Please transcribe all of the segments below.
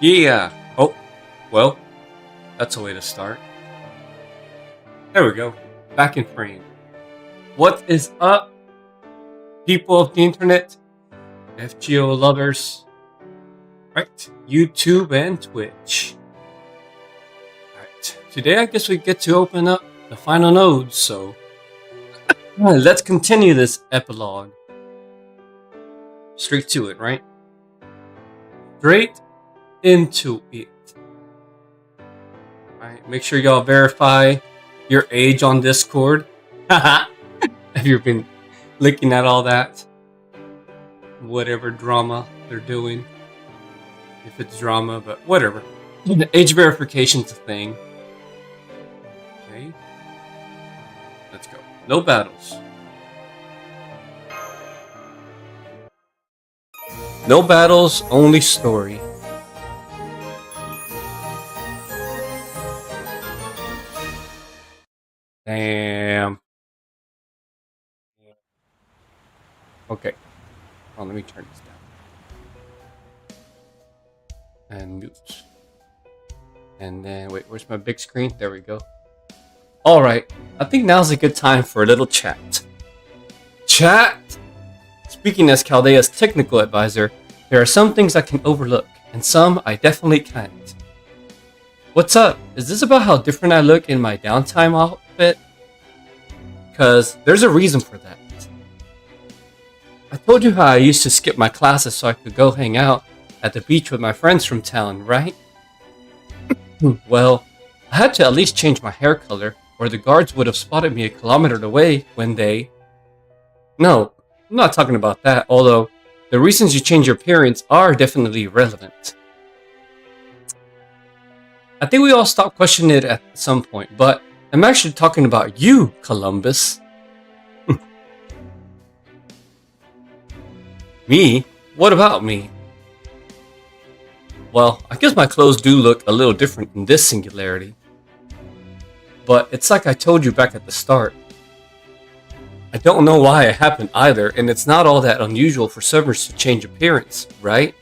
Yeah. Oh, well, that's a way to start. There we go. Back in frame. What is up, people of the internet? FGO lovers. Right. YouTube and Twitch. Alright. Today I guess we get to open up the final nodes, so let's continue this epilogue. Straight to it, right? Straight into it. Alright, make sure y'all verify your age on Discord. If you've been looking at all that, whatever drama they're doing. If it's drama, but whatever. The age verification's a thing. Okay. Let's go. No battles. No battles, only story. Damn. Okay. Oh, let me turn this down. And mute. And then, wait, where's my big screen? There we go. Alright, I think now's a good time for a little chat. Chat! Speaking as Chaldea's technical advisor, there are some things I can overlook, and some I definitely can't. What's up? Is this about how different I look in my downtime outfit? Because there's a reason for that. I told you how I used to skip my classes so I could go hang out at the beach with my friends from town, right? Well, I had to at least change my hair color, or the guards would have spotted me a kilometer away when they... No, I'm not talking about that, although the reasons you change your appearance are definitely relevant. I think we all stopped questioning it at some point, but I'm actually talking about you, Columbus. Me? What about me? Well, I guess my clothes do look a little different in this singularity. But it's like I told you back at the start. I don't know why it happened either, and it's not all that unusual for servers to change appearance, right?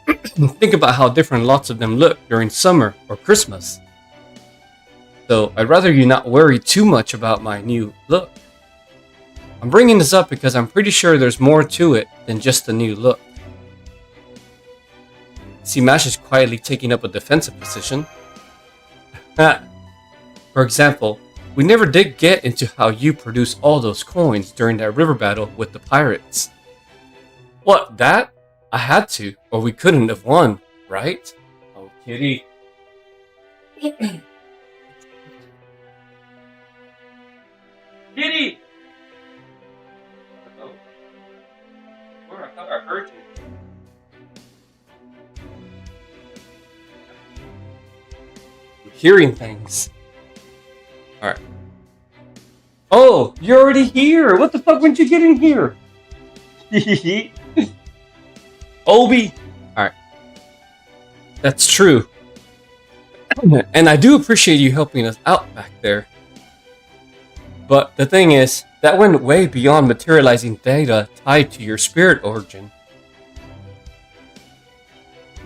Think about how different lots of them look during summer or Christmas. So I'd rather you not worry too much about my new look. I'm bringing this up because I'm pretty sure there's more to it than just the new look. See, Mash is quietly taking up a defensive position. For example, we never did get into how you produced all those coins during that river battle with the pirates. What, that? I had to, or we couldn't have won, right? Oh, kitty. Kitty! Hello? Where? I thought I heard you. I'm hearing things. Alright. Oh, you're already here! What the fuck, when'd you get in here? Obi! Alright. That's true. And I do appreciate you helping us out back there. But the thing is, that went way beyond materializing data tied to your spirit origin.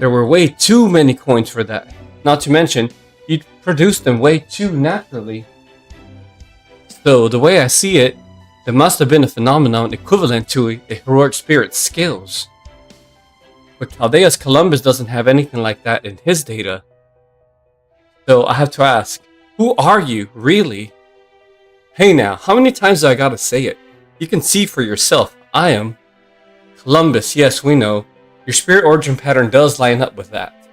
There were way too many coins for that. Not to mention, you'd produced them way too naturally. So, the way I see it, there must have been a phenomenon equivalent to a heroic spirit's skills. But Chaldea's Columbus doesn't have anything like that in his data. So I have to ask, who are you, really? Hey now, how many times do I gotta say it? You can see for yourself, I am Columbus, yes, we know. Your spirit origin pattern does line up with that.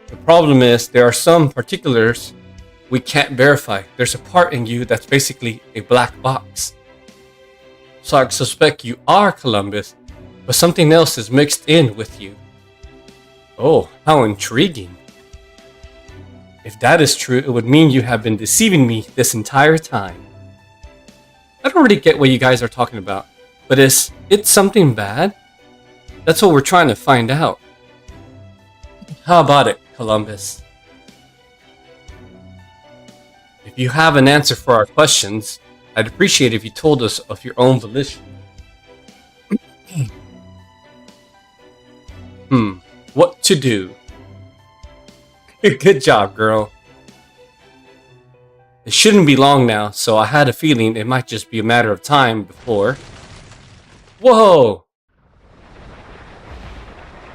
The problem is, there are some particulars we can't verify. There's a part in you that's basically a black box. So I suspect you are Columbus, but something else is mixed in with you. Oh, how intriguing. If that is true, it would mean you have been deceiving me this entire time. I don't really get what you guys are talking about, but is it something bad? That's what we're trying to find out. How about it, Columbus? If you have an answer for our questions, I'd appreciate if you told us of your own volition. what to do. Good job, girl. It shouldn't be long now, so I had a feeling it might just be a matter of time before... Whoa!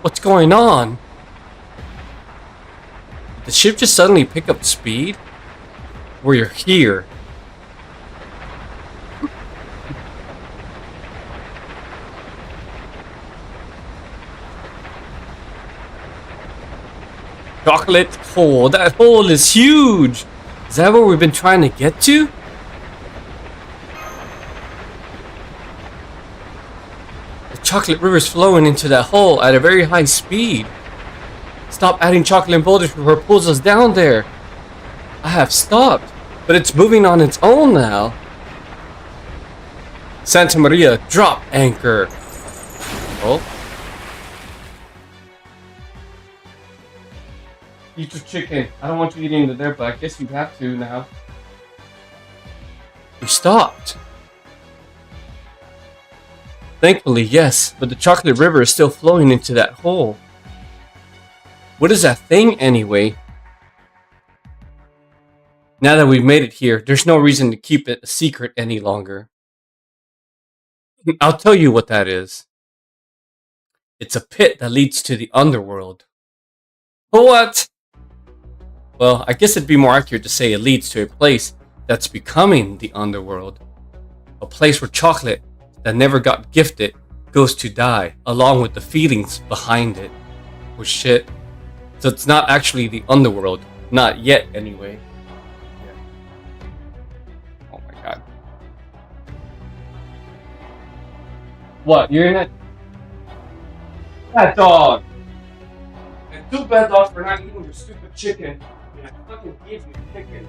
What's going on? Did the ship just suddenly pick up speed? We're here. Chocolate hole. That hole is huge. Is that where we've been trying to get to? The chocolate river is flowing into that hole at a very high speed. Stop adding chocolate boulders before it pulls us down there. I have stopped, but it's moving on its own now. Santa Maria, drop anchor. Oh. Eat your chicken. I don't want you eating into there, but I guess you have to now. We stopped. Thankfully, yes, but the chocolate river is still flowing into that hole. What is that thing anyway? Now that we've made it here, there's no reason to keep it a secret any longer. I'll tell you what that is. It's a pit that leads to the underworld. What? Well, I guess it'd be more accurate to say it leads to a place that's becoming the underworld. A place where chocolate that never got gifted goes to die, along with the feelings behind it. Oh shit. So it's not actually the underworld. Not yet, anyway. Yeah. Oh my god. What? You're in it? That dog! And too bad, dog, for not eating your stupid chicken. I fucking give you chicken.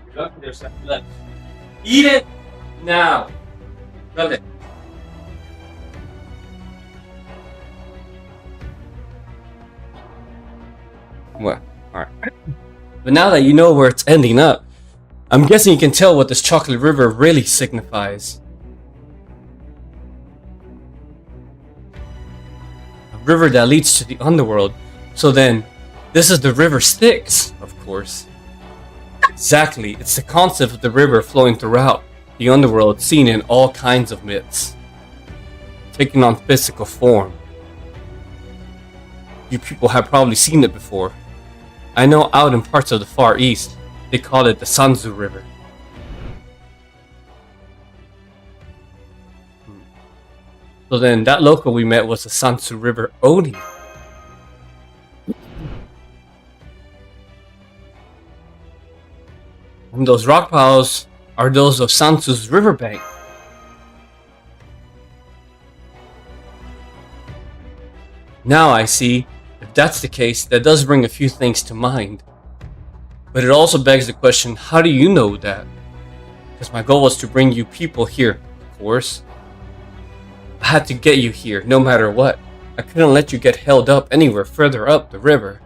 You're lucky there's that left. Eat it now. Got it. What? Alright. But now that you know where it's ending up, I'm guessing you can tell what this chocolate river really signifies. A river that leads to the underworld. So then, this is the river Styx, of course. Exactly, it's the concept of the river flowing throughout the underworld seen in all kinds of myths, taking on physical form. You people have probably seen it before. I know out in parts of the Far East, they call it the Sanzu River. So then, that local we met was the Sanzu River Oni. And those rock piles are those of Sansu's riverbank. Now I see, if that's the case, that does bring a few things to mind. But it also begs the question, how do you know that? Because my goal was to bring you people here, of course. I had to get you here, no matter what. I couldn't let you get held up anywhere further up the river.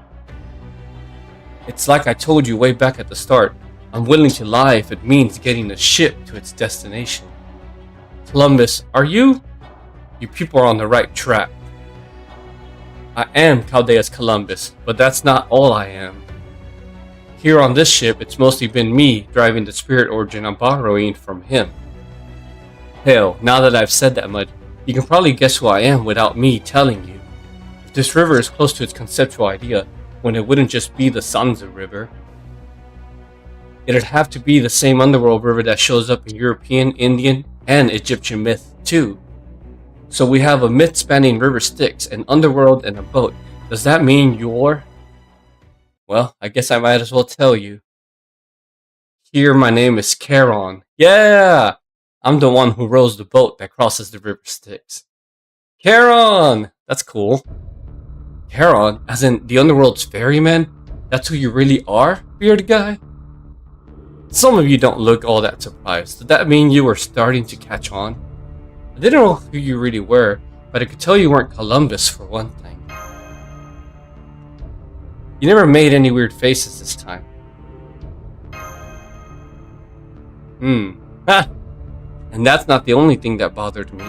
It's like I told you way back at the start. I'm willing to lie if it means getting a ship to its destination. Columbus, are you? You people are on the right track. I am Chaldea's Columbus, but that's not all I am. Here on this ship, it's mostly been me driving the spirit origin I'm borrowing from him. Hell, now that I've said that much, you can probably guess who I am without me telling you. If this river is close to its conceptual idea, when it wouldn't just be the Sanzu River, it'd have to be the same underworld river that shows up in European, Indian, and Egyptian myth, too. So we have a myth-spanning river Styx, an underworld, and a boat. Does that mean you're... Well, I guess I might as well tell you. Here, my name is Charon. Yeah! I'm the one who rows the boat that crosses the river Styx. Charon! That's cool. Charon, as in the underworld's ferryman? That's who you really are, bearded guy? Some of you don't look all that surprised. Did that mean you were starting to catch on? I didn't know who you really were, but I could tell you weren't Columbus for one thing. You never made any weird faces this time. Ha! And that's not the only thing that bothered me.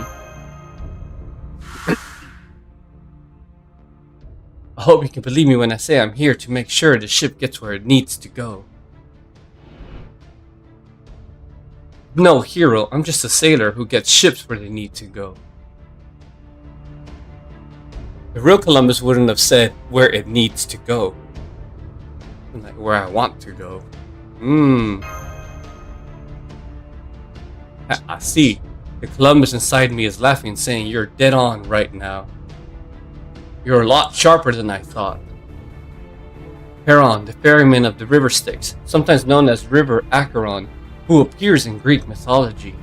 I hope you can believe me when I say I'm here to make sure the ship gets where it needs to go. No hero, I'm just a sailor who gets ships where they need to go. The real Columbus wouldn't have said where it needs to go. Like where I want to go. I see. The Columbus inside me is laughing, saying you're dead on right now. You're a lot sharper than I thought. Charon, the ferryman of the river Styx, sometimes known as River Acheron, who appears in Greek mythology.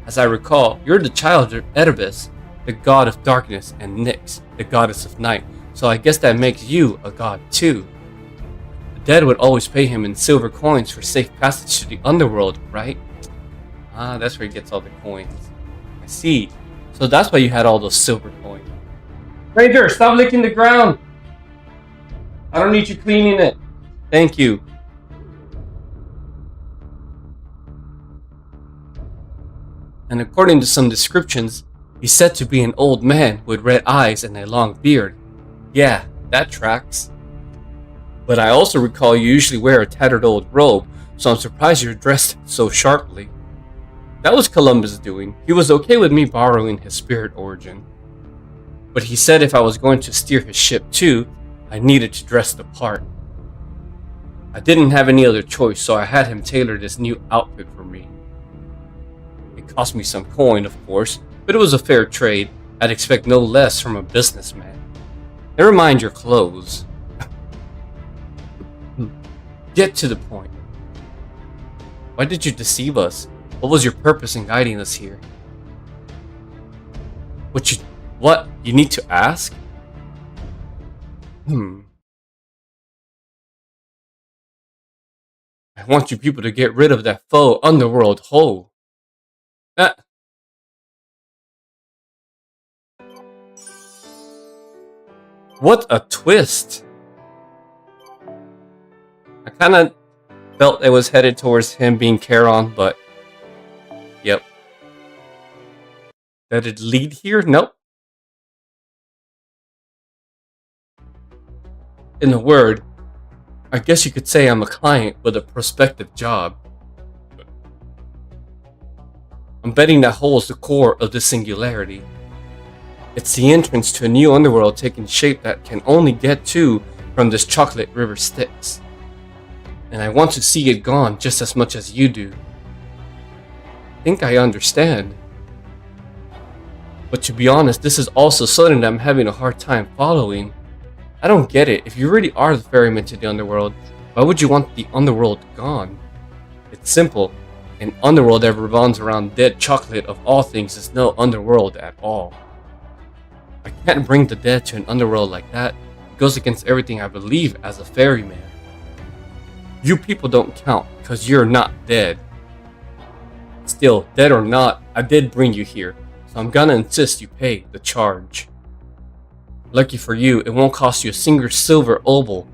As I recall, you're the child of Erebus, the god of darkness, and Nyx, the goddess of night, so I guess that makes you a god too. The dead would always pay him in silver coins for safe passage to the underworld, right? Ah, that's where he gets all the coins. I see. So that's why you had all those silver coins. Ranger, stop licking the ground! I don't need you cleaning it. Thank you. And according to some descriptions, he's said to be an old man with red eyes and a long beard. Yeah, that tracks. But I also recall you usually wear a tattered old robe, so I'm surprised you're dressed so sharply. That was Columbus doing. He was okay with me borrowing his spirit origin. But he said if I was going to steer his ship too, I needed to dress the part. I didn't have any other choice, so I had him tailor this new outfit for me. It cost me some coin, of course, but it was a fair trade. I'd expect no less from a businessman. Never mind your clothes. Get to the point. Why did you deceive us? What was your purpose in guiding us here? What? You need to ask? I want you people to get rid of that faux underworld hole. What a twist. I kind of felt it was headed towards him being Charon, but yep. Did it lead here? Nope. In a word, I guess you could say I'm a client with a prospective job. I'm betting that hole is the core of this singularity. It's the entrance to a new underworld taking shape that can only get to from this chocolate river Styx. And I want to see it gone just as much as you do. I think I understand. But to be honest, this is also something that I'm having a hard time following. I don't get it. If you really are the ferryman to the underworld, why would you want the underworld gone? It's simple. An underworld that revolves around dead chocolate of all things is no underworld at all. I can't bring the dead to an underworld like that. It goes against everything I believe as a ferryman. You people don't count because you're not dead. Still, dead or not, I did bring you here, so I'm gonna insist you pay the charge. Lucky for you, it won't cost you a single silver obol.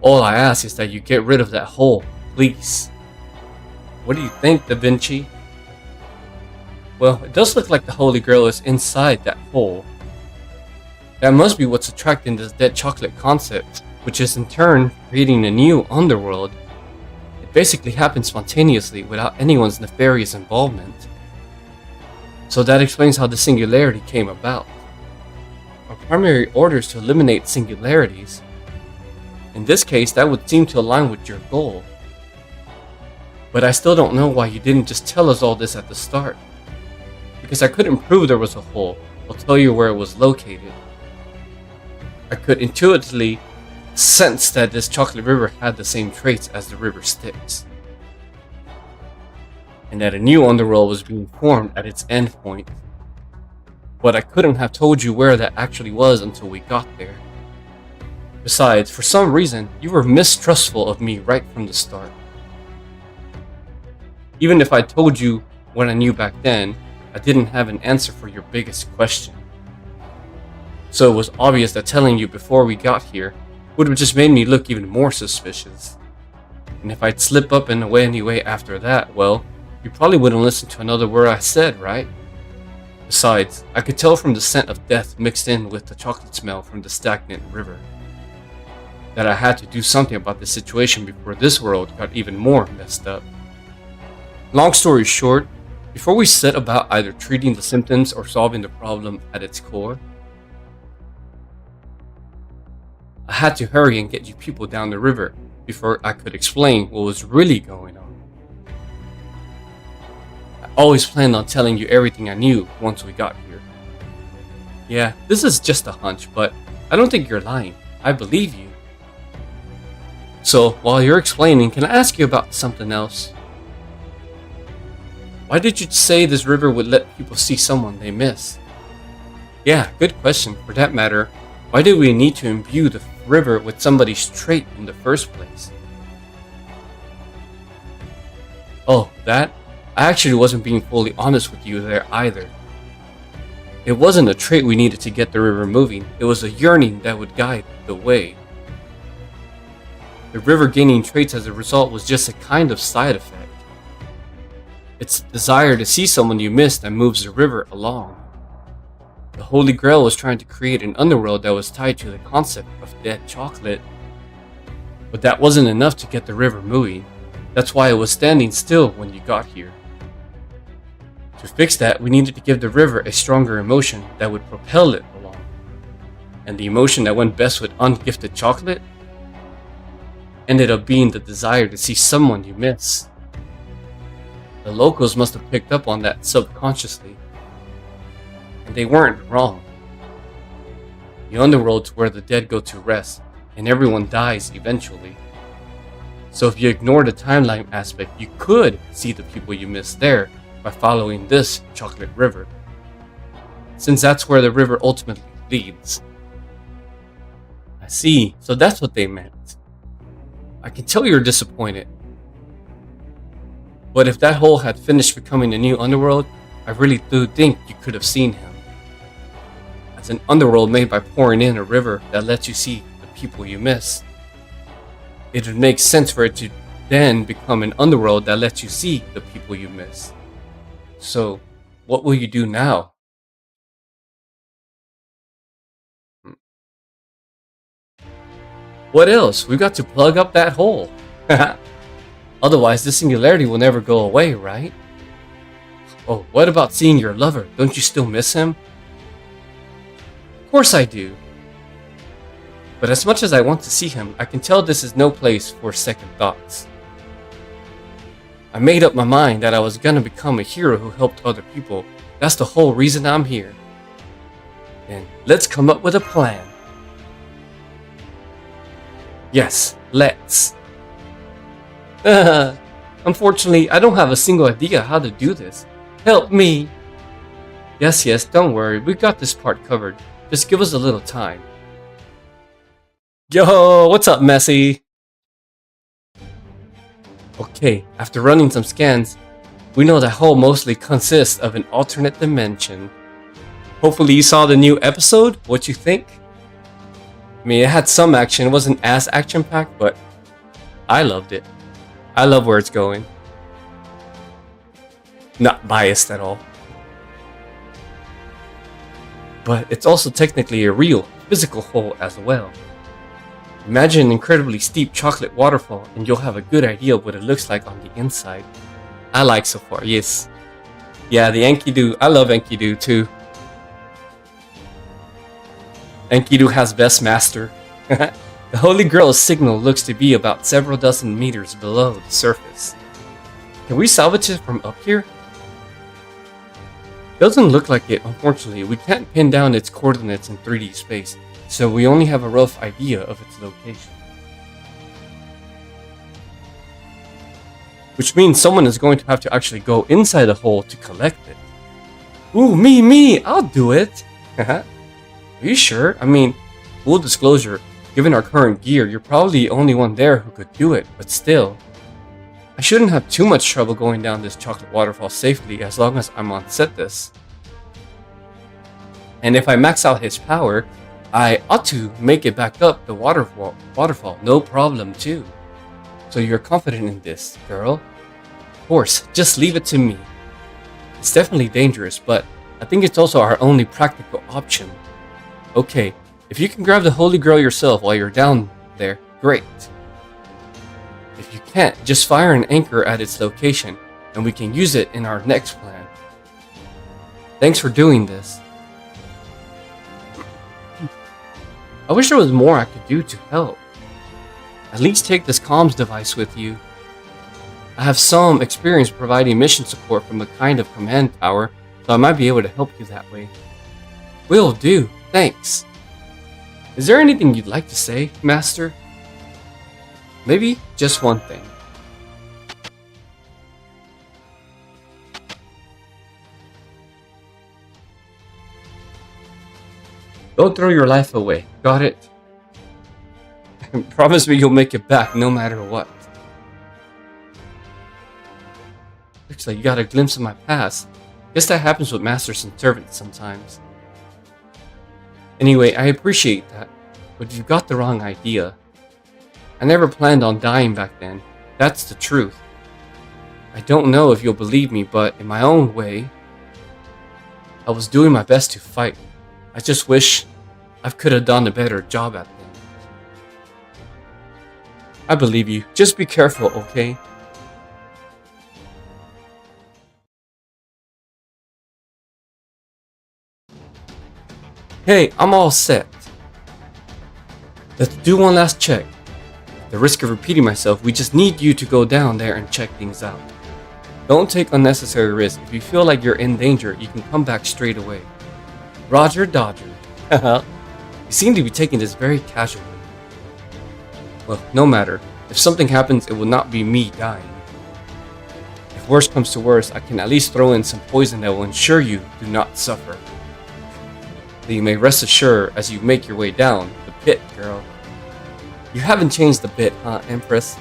All I ask is that you get rid of that hole, please. What do you think, Da Vinci? Well, it does look like the Holy Grail is inside that hole. That must be what's attracting this dead chocolate concept, which is in turn creating a new underworld. It basically happens spontaneously without anyone's nefarious involvement. So that explains how the singularity came about. Our primary order is to eliminate singularities. In this case, that would seem to align with your goal. But I still don't know why you didn't just tell us all this at the start. Because I couldn't prove there was a hole. I'll tell you where it was located. I could intuitively sense that this chocolate river had the same traits as the river Styx. And that a new underworld was being formed at its end point. But I couldn't have told you where that actually was until we got there. Besides, for some reason, you were mistrustful of me right from the start. Even if I told you what I knew back then, I didn't have an answer for your biggest question. So it was obvious that telling you before we got here would have just made me look even more suspicious. And if I'd slip up in a way anyway after that, well, you probably wouldn't listen to another word I said, right? Besides, I could tell from the scent of death mixed in with the chocolate smell from the stagnant river that I had to do something about the situation before this world got even more messed up. Long story short, before we set about either treating the symptoms or solving the problem at its core, I had to hurry and get you people down the river before I could explain what was really going on. I always planned on telling you everything I knew once we got here. Yeah, this is just a hunch, but I don't think you're lying. I believe you. So, while you're explaining, can I ask you about something else? Why did you say this river would let people see someone they miss? Yeah, good question. For that matter, why did we need to imbue the river with somebody's trait in the first place? Oh, that? I actually wasn't being fully honest with you there either. It wasn't a trait we needed to get the river moving, it was a yearning that would guide the way. The river gaining traits as a result was just a kind of side effect. It's the desire to see someone you missed that moves the river along. The Holy Grail was trying to create an underworld that was tied to the concept of dead chocolate. But that wasn't enough to get the river moving. That's why it was standing still when you got here. To fix that, we needed to give the river a stronger emotion that would propel it along. And the emotion that went best with ungifted chocolate ended up being the desire to see someone you miss. The locals must have picked up on that subconsciously. And they weren't wrong. The underworld's where the dead go to rest, and everyone dies eventually. So if you ignore the timeline aspect, you could see the people you missed there by following this chocolate river, since that's where the river ultimately leads. I see, so that's what they meant. I can tell you're disappointed. But if that hole had finished becoming a new underworld, I really do think you could have seen him. As an underworld made by pouring in a river that lets you see the people you miss, it would make sense for it to then become an underworld that lets you see the people you miss. So, what will you do now? What else? We've got to plug up that hole. Otherwise, the singularity will never go away, right? Oh, what about seeing your lover? Don't you still miss him? Of course I do. But as much as I want to see him, I can tell this is no place for second thoughts. I made up my mind that I was gonna become a hero who helped other people. That's the whole reason I'm here. And let's come up with a plan. Yes, let's. Unfortunately, I don't have a single idea how to do this. Help me! Yes, don't worry, we got this part covered. Just give us a little time. Yo, what's up, Messi? Okay, after running some scans, we know that hole mostly consists of an alternate dimension. Hopefully you saw the new episode. What you think? I mean, it had some action. It wasn't as action-packed, but I loved it. I love where it's going. Not biased at all. But it's also technically a real, physical hole as well. Imagine an incredibly steep chocolate waterfall and you'll have a good idea of what it looks like on the inside. I like so far, yes. Yeah, the Enkidu, I love Enkidu too. Enkidu has best master. The Holy Grail's signal looks to be about several dozen meters below the surface. Can we salvage it from up here? Doesn't look like it, unfortunately. We can't pin down its coordinates in 3D space, so we only have a rough idea of its location. Which means someone is going to have to actually go inside the hole to collect it. Ooh, me, I'll do it! Are you sure? I mean, full disclosure, given our current gear, you're probably the only one there who could do it, but still. I shouldn't have too much trouble going down this chocolate waterfall safely as long as I'm on set this. And if I max out his power, I ought to make it back up the waterfall, no problem too. So you're confident in this, girl? course, just leave it to me. It's definitely dangerous, but I think it's also our only practical option. Okay, if you can grab the Holy Grail yourself while you're down there, great. If you can't, just fire an anchor at its location, and we can use it in our next plan. Thanks for doing this. I wish there was more I could do to help. At least take this comms device with you. I have some experience providing mission support from a kind of command tower, so I might be able to help you that way. Will do, thanks. Is there anything you'd like to say, Master? Maybe just one thing. Don't throw your life away, got it? Promise me you'll make it back no matter what. Looks like you got a glimpse of my past. Guess that happens with masters and servants sometimes. Anyway, I appreciate that, but you got the wrong idea. I never planned on dying back then. That's the truth. I don't know if you'll believe me, but in my own way, I was doing my best to fight. I just wish I could have done a better job at them. I believe you. Just be careful, okay? Hey, I'm all set. Let's do one last check. At the risk of repeating myself, we just need you to go down there and check things out. Don't take unnecessary risks. If you feel like you're in danger, you can come back straight away. Roger Dodger. You seem to be taking this very casually. Well, no matter. If something happens, it will not be me dying. If worse comes to worse, I can at least throw in some poison that will ensure you do not suffer. But you may rest assured as you make your way down the pit, girl. You haven't changed a bit, huh, Empress?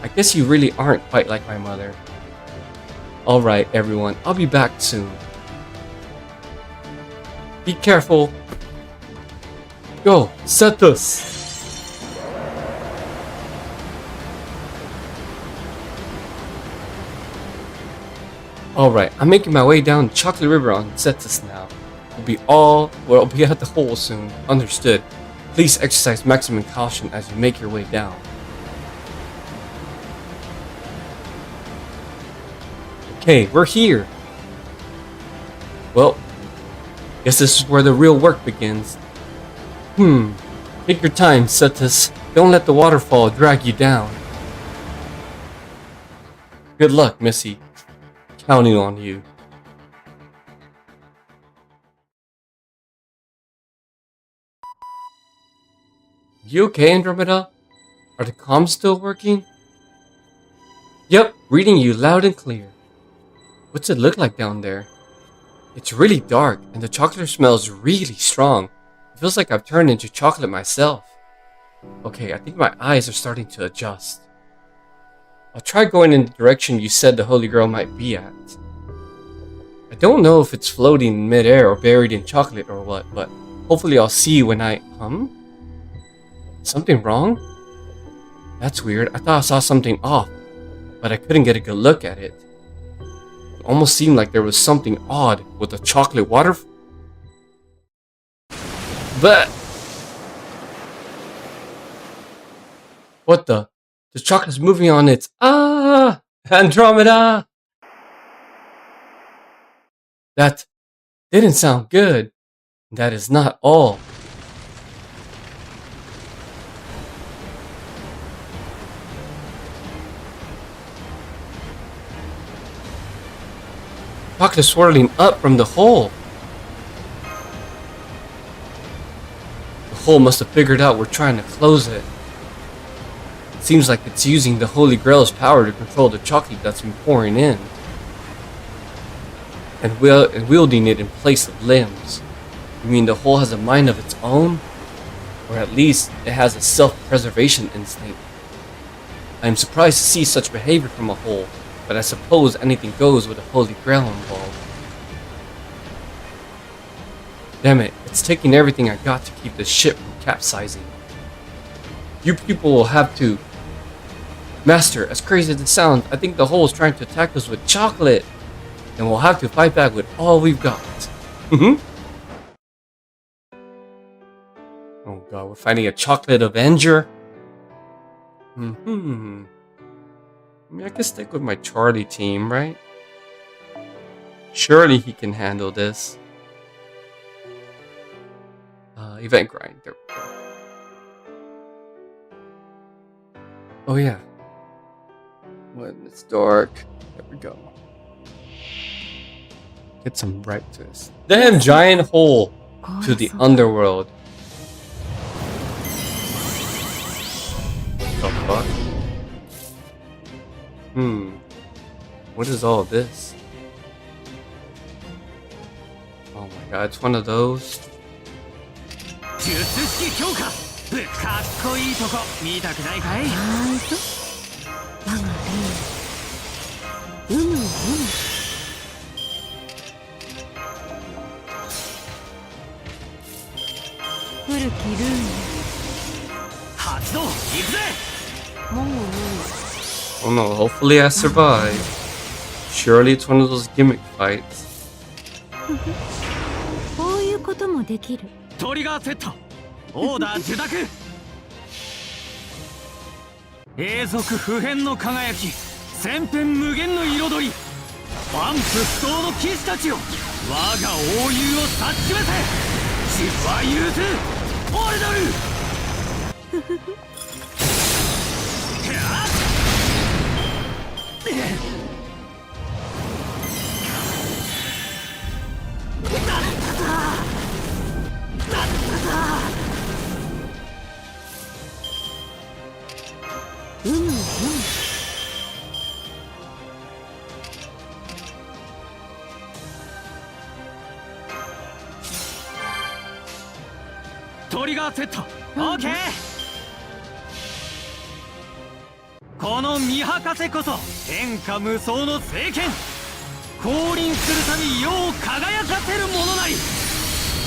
I guess you really aren't quite like my mother. Alright, everyone, I'll be back soon. Be careful. Go, Cetus! Alright, I'm making my way down Chocolate River on Cetus now. We'll be at the hole soon. Understood. Please exercise maximum caution as you make your way down. Okay, we're here. Well, guess this is where the real work begins. Take your time, Cetus. Don't let the waterfall drag you down. Good luck, Missy. Counting on you. You okay, Andromeda? Are the comms still working? Yep, reading you loud and clear. What's it look like down there? It's really dark, and the chocolate smells really strong. It feels like I've turned into chocolate myself. Okay, I think my eyes are starting to adjust. I'll try going in the direction you said the Holy Grail might be at. I don't know if it's floating in midair or buried in chocolate or what, but hopefully I'll see when I... Something wrong? That's weird. I thought I saw something off, but I couldn't get a good look at it. It almost seemed like there was something odd with the chocolate water... But... What the? The chocolate's moving on its... Andromeda! That didn't sound good. That is not all. Chocolate swirling up from the hole. The hole must have figured out we're trying to close it. Seems like it's using the Holy Grail's power to control the chocolate that's been pouring in. And wielding it in place of limbs. You mean the hole has a mind of its own? Or at least it has a self-preservation instinct. I am surprised to see such behavior from a hole, but I suppose anything goes with a Holy Grail involved. Damn it, it's taking everything I got to keep this ship from capsizing. You people will have to Master, as crazy as it sounds, I think the hole is trying to attack us with chocolate. And we'll have to fight back with all we've got. Oh god, we're fighting a chocolate Avenger? I mean, I can stick with my Charlie team, right? Surely he can handle this. Event grind. There we go. Oh yeah. When it's dark. There we go. Get some brightness. Damn giant hole to the underworld. The fuck? What is all this? Oh my god, it's one of those. Oh no, hopefully I survive. Surely it's one of those gimmick fights. Okay. この見博せこそ天下無双の聖剣。降臨するたび世を輝かせるものなり。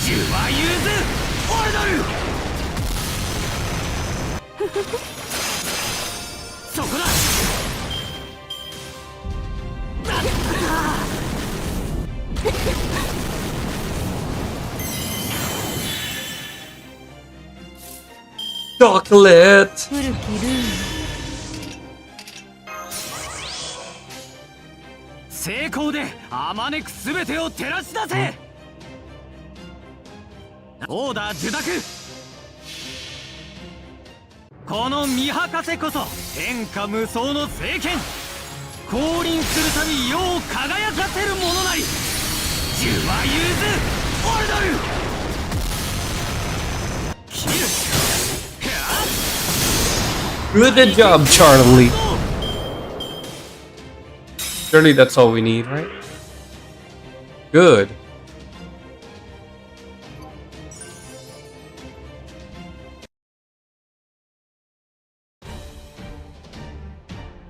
十は融ずオルドル。そこだ。Chocolate! 成功であまねくすべてを照らし出せ。オーダー受諾。この見博せこそ天下無双の聖剣。降臨するたび世を輝かせるものなり。十は融ずオルドル。切る。Good job, Charlie. Surely that's all we need, right? Good.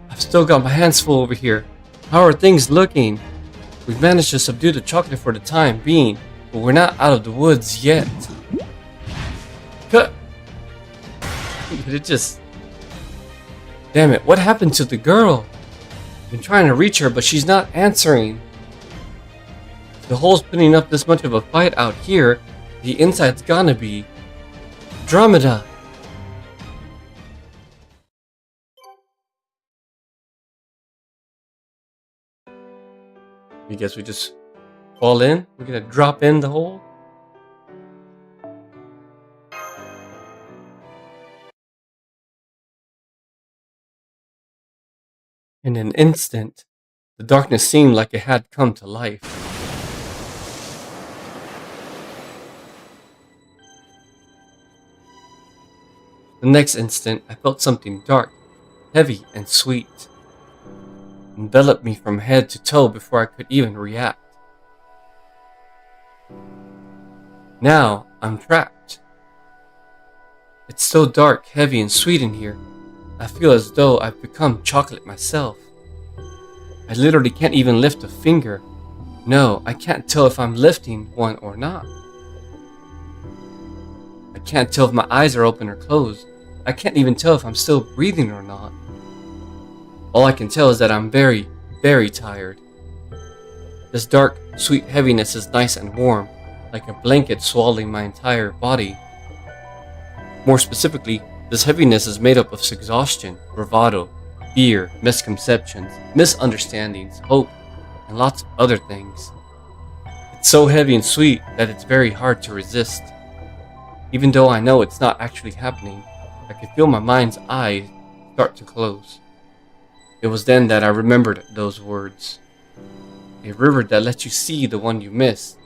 I've still got my hands full over here. How are things looking? We've managed to subdue the chocolate for the time being, but we're not out of the woods yet. Cut. Did it just... Damn it, what happened to the girl? I've been trying to reach her, but she's not answering. If the hole's putting up this much of a fight out here, the inside's gonna be... Andromeda! I guess we just fall in? We're gonna drop in the hole? In an instant, the darkness seemed like it had come to life. The next instant, I felt something dark, heavy, and sweet. Enveloped me from head to toe before I could even react. Now, I'm trapped. It's so dark, heavy, and sweet in here. I feel as though I've become chocolate myself. I literally can't even lift a finger. No, I can't tell if I'm lifting one or not. I can't tell if my eyes are open or closed. I can't even tell if I'm still breathing or not. All I can tell is that I'm very, very tired. This dark, sweet heaviness is nice and warm, like a blanket swallowing my entire body. More specifically, this heaviness is made up of exhaustion, bravado, fear, misconceptions, misunderstandings, hope, and lots of other things. It's so heavy and sweet that it's very hard to resist. Even though I know it's not actually happening, I can feel my mind's eyes start to close. It was then that I remembered those words. A river that lets you see the one you miss.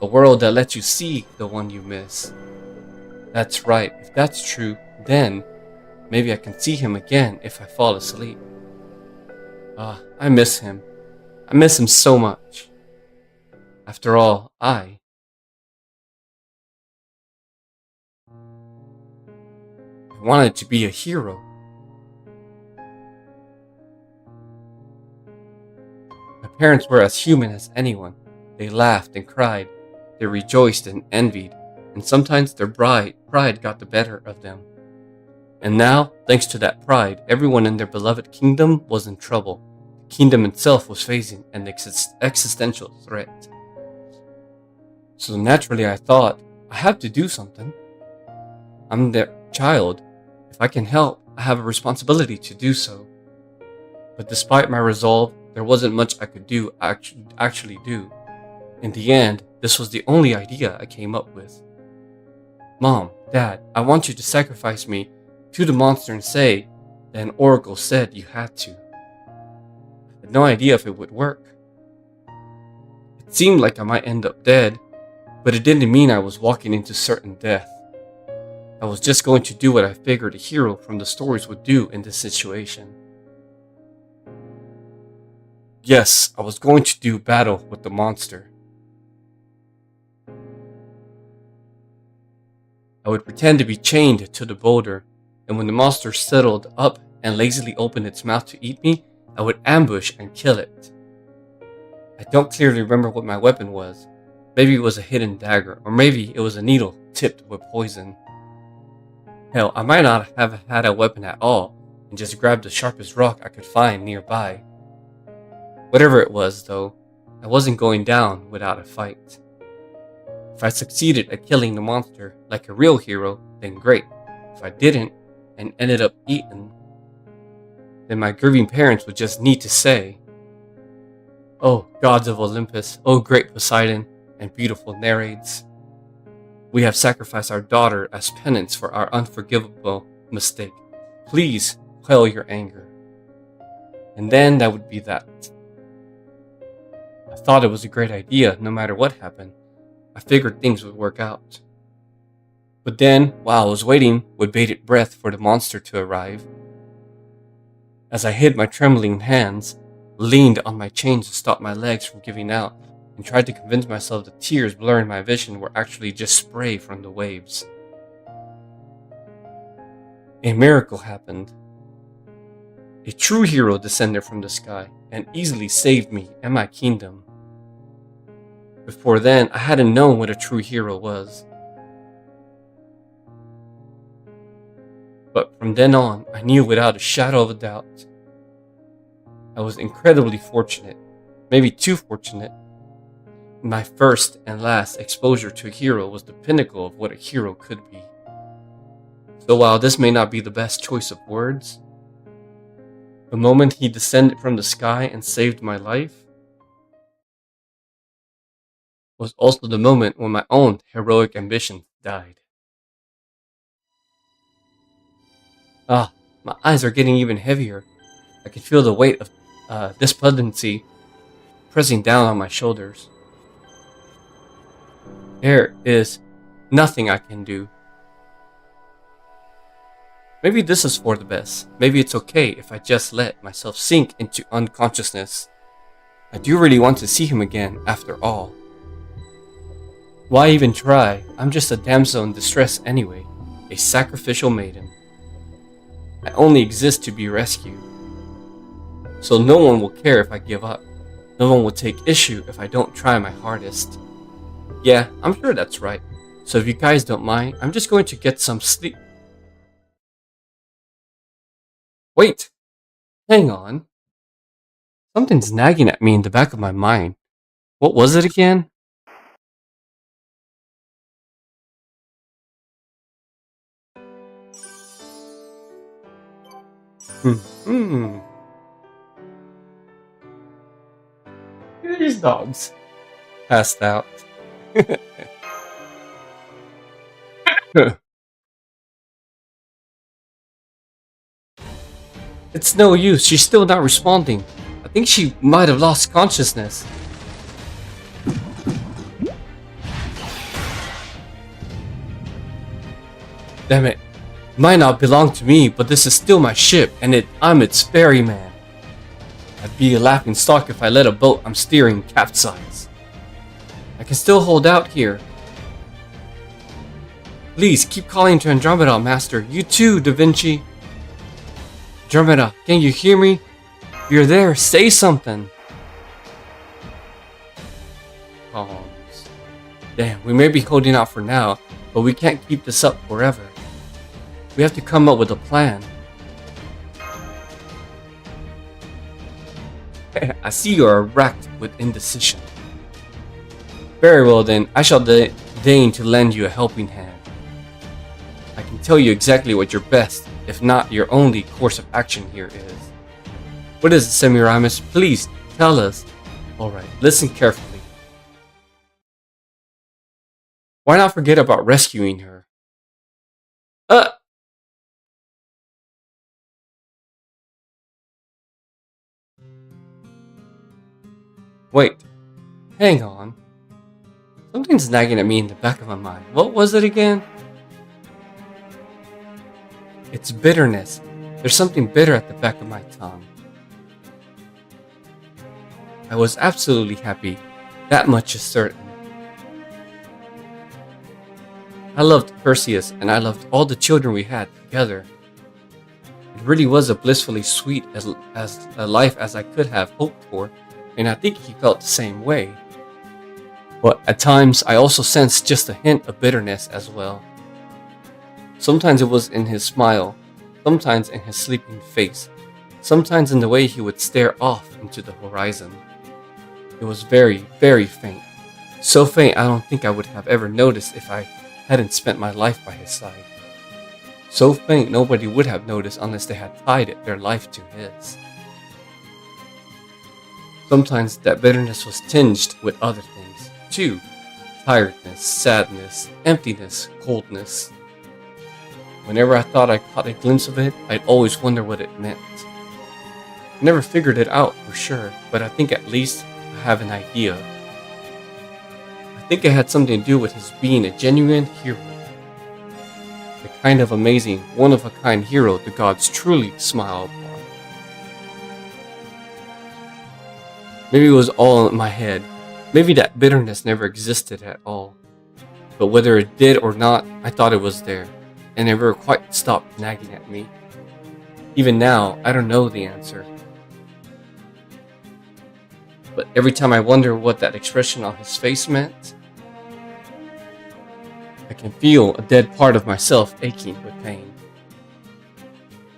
A world that lets you see the one you miss. That's right, if that's true, then maybe I can see him again if I fall asleep. I miss him. I miss him so much. After all, I wanted to be a hero. My parents were as human as anyone. They laughed and cried. They rejoiced and envied. And sometimes their pride got the better of them. And now, thanks to that pride, everyone in their beloved kingdom was in trouble. The kingdom itself was facing an existential threat. So naturally I thought, I have to do something. I'm their child. If I can help, I have a responsibility to do so. But despite my resolve, there wasn't much I could actually do. In the end, this was the only idea I came up with. Mom, Dad, I want you to sacrifice me to the monster and say that an oracle said you had to. I had no idea if it would work. It seemed like I might end up dead, but it didn't mean I was walking into certain death. I was just going to do what I figured a hero from the stories would do in this situation. Yes, I was going to do battle with the monster. I would pretend to be chained to the boulder, and when the monster settled up and lazily opened its mouth to eat me, I would ambush and kill it. I don't clearly remember what my weapon was. Maybe it was a hidden dagger, or maybe it was a needle tipped with poison. Hell, I might not have had a weapon at all, and just grabbed the sharpest rock I could find nearby. Whatever it was, though, I wasn't going down without a fight. If I succeeded at killing the monster like a real hero, then great. If I didn't, and ended up eaten, then my grieving parents would just need to say, "Oh, gods of Olympus, oh great Poseidon, and beautiful Nereids, we have sacrificed our daughter as penance for our unforgivable mistake. Please quell your anger." And then that would be that. I thought it was a great idea no matter what happened. I figured things would work out. But then, while I was waiting with bated breath for the monster to arrive, as I hid my trembling hands, leaned on my chains to stop my legs from giving out, and tried to convince myself that tears blurring my vision were actually just spray from the waves, a miracle happened. A true hero descended from the sky and easily saved me and my kingdom. Before then, I hadn't known what a true hero was. But from then on, I knew without a shadow of a doubt. I was incredibly fortunate, maybe too fortunate. My first and last exposure to a hero was the pinnacle of what a hero could be. So while this may not be the best choice of words, the moment he descended from the sky and saved my life was also the moment when my own heroic ambition died. My eyes are getting even heavier. I can feel the weight of despondency pressing down on my shoulders. There is nothing I can do. Maybe this is for the best. Maybe it's okay if I just let myself sink into unconsciousness. I do really want to see him again, after all. Why even try? I'm just a damsel in distress anyway, a sacrificial maiden. I only exist to be rescued. So no one will care if I give up. No one will take issue if I don't try my hardest. Yeah, I'm sure that's right. So if you guys don't mind, I'm just going to get some sleep. Wait! Hang on. Something's nagging at me in the back of my mind. What was it again? Hmm. Look at these dogs. Passed out. It's no use. She's still not responding. I think she might have lost consciousness. Damn it. Might not belong to me, but this is still my ship, and I'm its ferryman. I'd be a laughing stock if I let a boat I'm steering capsize. I can still hold out here. Please, keep calling to Andromeda, Master. You too, Da Vinci. Andromeda, can you hear me? If you're there, say something. Palms. Damn, we may be holding out for now, but we can't keep this up forever. We have to come up with a plan. I see you are racked with indecision. Very well then, I shall deign to lend you a helping hand. I can tell you exactly what your best, if not your only, course of action here is. What is it, Semiramis? Please, tell us. Alright, listen carefully. Why not forget about rescuing her? Wait, hang on. Something's nagging at me in the back of my mind. What was it again? It's bitterness. There's something bitter at the back of my tongue. I was absolutely happy. That much is certain. I loved Perseus, and I loved all the children we had together. It really was a blissfully sweet as a life as I could have hoped for, and I think he felt the same way. But at times, I also sensed just a hint of bitterness as well. Sometimes it was in his smile, sometimes in his sleeping face, sometimes in the way he would stare off into the horizon. It was very, very faint. So faint I don't think I would have ever noticed if I hadn't spent my life by his side. So faint nobody would have noticed unless they had tied their life to his. Sometimes that bitterness was tinged with other things, too. Tiredness, sadness, emptiness, coldness. Whenever I thought I caught a glimpse of it, I'd always wonder what it meant. I never figured it out for sure, but I think at least I have an idea. I think it had something to do with his being a genuine hero. The kind of amazing, one-of-a-kind hero the gods truly smile upon. Maybe it was all in my head. Maybe that bitterness never existed at all. But whether it did or not, I thought it was there, and it never quite stopped nagging at me. Even now, I don't know the answer. But every time I wonder what that expression on his face meant, I can feel a dead part of myself aching with pain.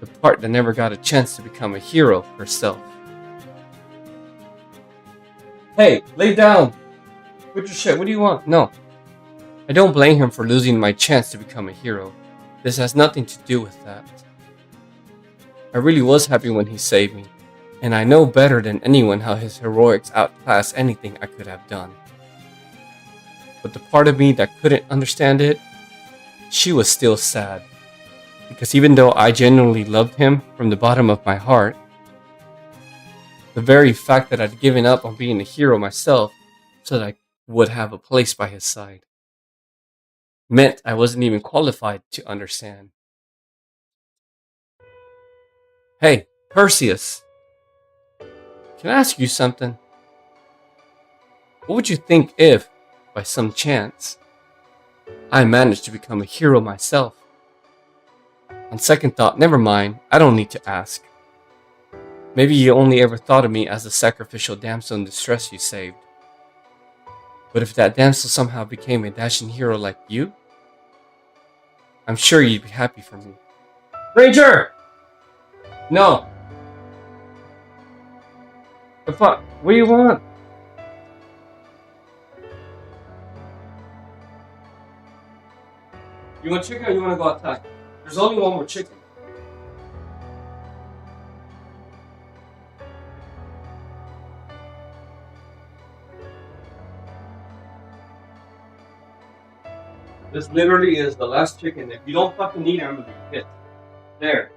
The part that never got a chance to become a hero herself. Hey, lay down! Put your shit, what do you want? No. I don't blame him for losing my chance to become a hero. This has nothing to do with that. I really was happy when he saved me, and I know better than anyone how his heroics outclass anything I could have done. But the part of me that couldn't understand it, she was still sad. Because even though I genuinely loved him from the bottom of my heart, the very fact that I'd given up on being a hero myself so that I would have a place by his side meant I wasn't even qualified to understand. Hey, Perseus! Can I ask you something? What would you think if, by some chance, I managed to become a hero myself? On second thought, never mind, I don't need to ask. Maybe you only ever thought of me as the sacrificial damsel in distress you saved. But if that damsel somehow became a dashing hero like you, I'm sure you'd be happy for me. Ranger! No! The fuck? What do you want? You want chicken or you want to go outside? There's only one more chicken. This literally is the last chicken. If you don't fucking eat it, I'm gonna be pissed. There.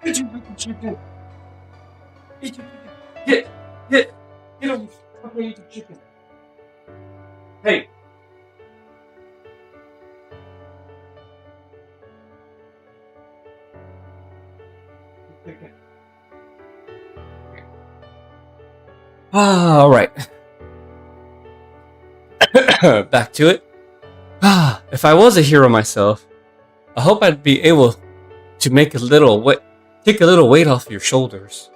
Eat your fucking chicken. Eat your chicken. Get over. Fucking eat your chicken. Hey. All right. Back to it. If I was a hero myself, I hope I'd be able to make take a little weight off your shoulders.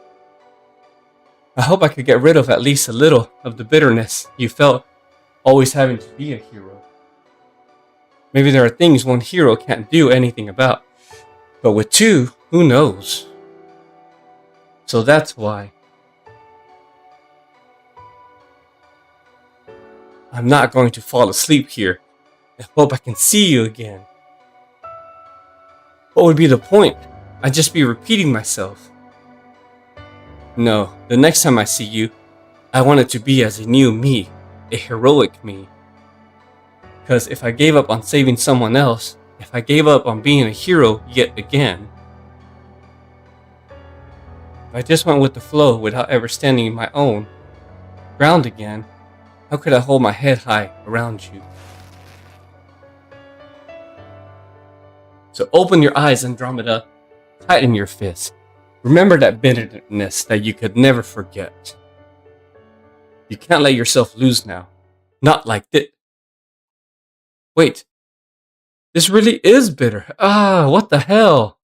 I hope I could get rid of at least a little of the bitterness you felt always having to be a hero. Maybe there are things one hero can't do anything about, but with two, who knows? So that's why I'm not going to fall asleep here. I hope I can see you again. What would be the point? I'd just be repeating myself. No, the next time I see you, I want it to be as a new me, a heroic me. Because if I gave up on saving someone else, if I gave up on being a hero yet again, if I just went with the flow without ever standing my own ground again, how could I hold my head high around you? So open your eyes, Andromeda. Tighten your fist. Remember that bitterness that you could never forget. You can't let yourself lose now. Not like this. Wait. This really is bitter. What the hell?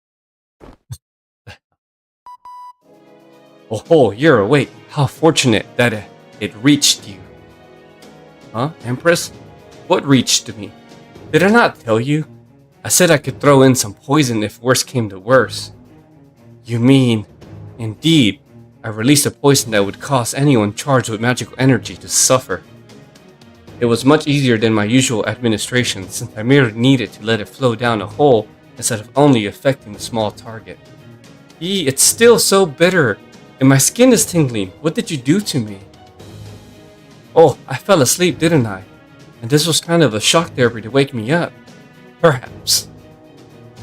Oh, you're awake. How fortunate that it reached you. Huh, Empress? What reached me? Did I not tell you? I said I could throw in some poison if worse came to worse. You mean, indeed, I released a poison that would cause anyone charged with magical energy to suffer. It was much easier than my usual administration since I merely needed to let it flow down a hole instead of only affecting the small target. Eee, it's still so bitter, and my skin is tingling. What did you do to me? Oh, I fell asleep, didn't I? And this was kind of a shock therapy to wake me up. Perhaps.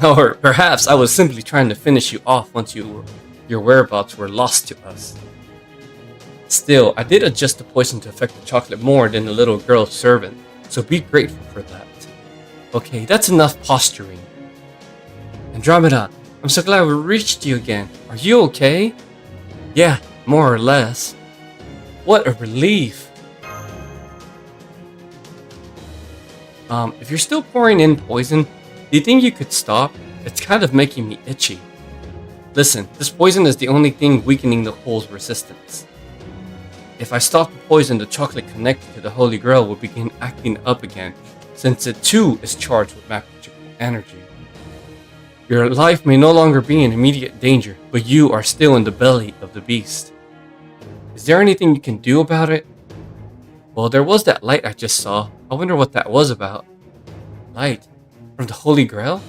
Or perhaps I was simply trying to finish you off once your whereabouts were lost to us. Still, I did adjust the poison to affect the chocolate more than the little girl's servant, so be grateful for that. Okay, that's enough posturing. Andromeda, I'm so glad we reached you again. Are you okay? Yeah, more or less. What a relief. If you're still pouring in poison, do you think you could stop? It's kind of making me itchy. Listen, this poison is the only thing weakening the hole's resistance. If I stop the poison, the chocolate connected to the Holy Grail will begin acting up again, since it too is charged with magical energy. Your life may no longer be in immediate danger, but you are still in the belly of the beast. Is there anything you can do about it? Well, there was that light I just saw. I wonder what that was about. Light? From the Holy Grail?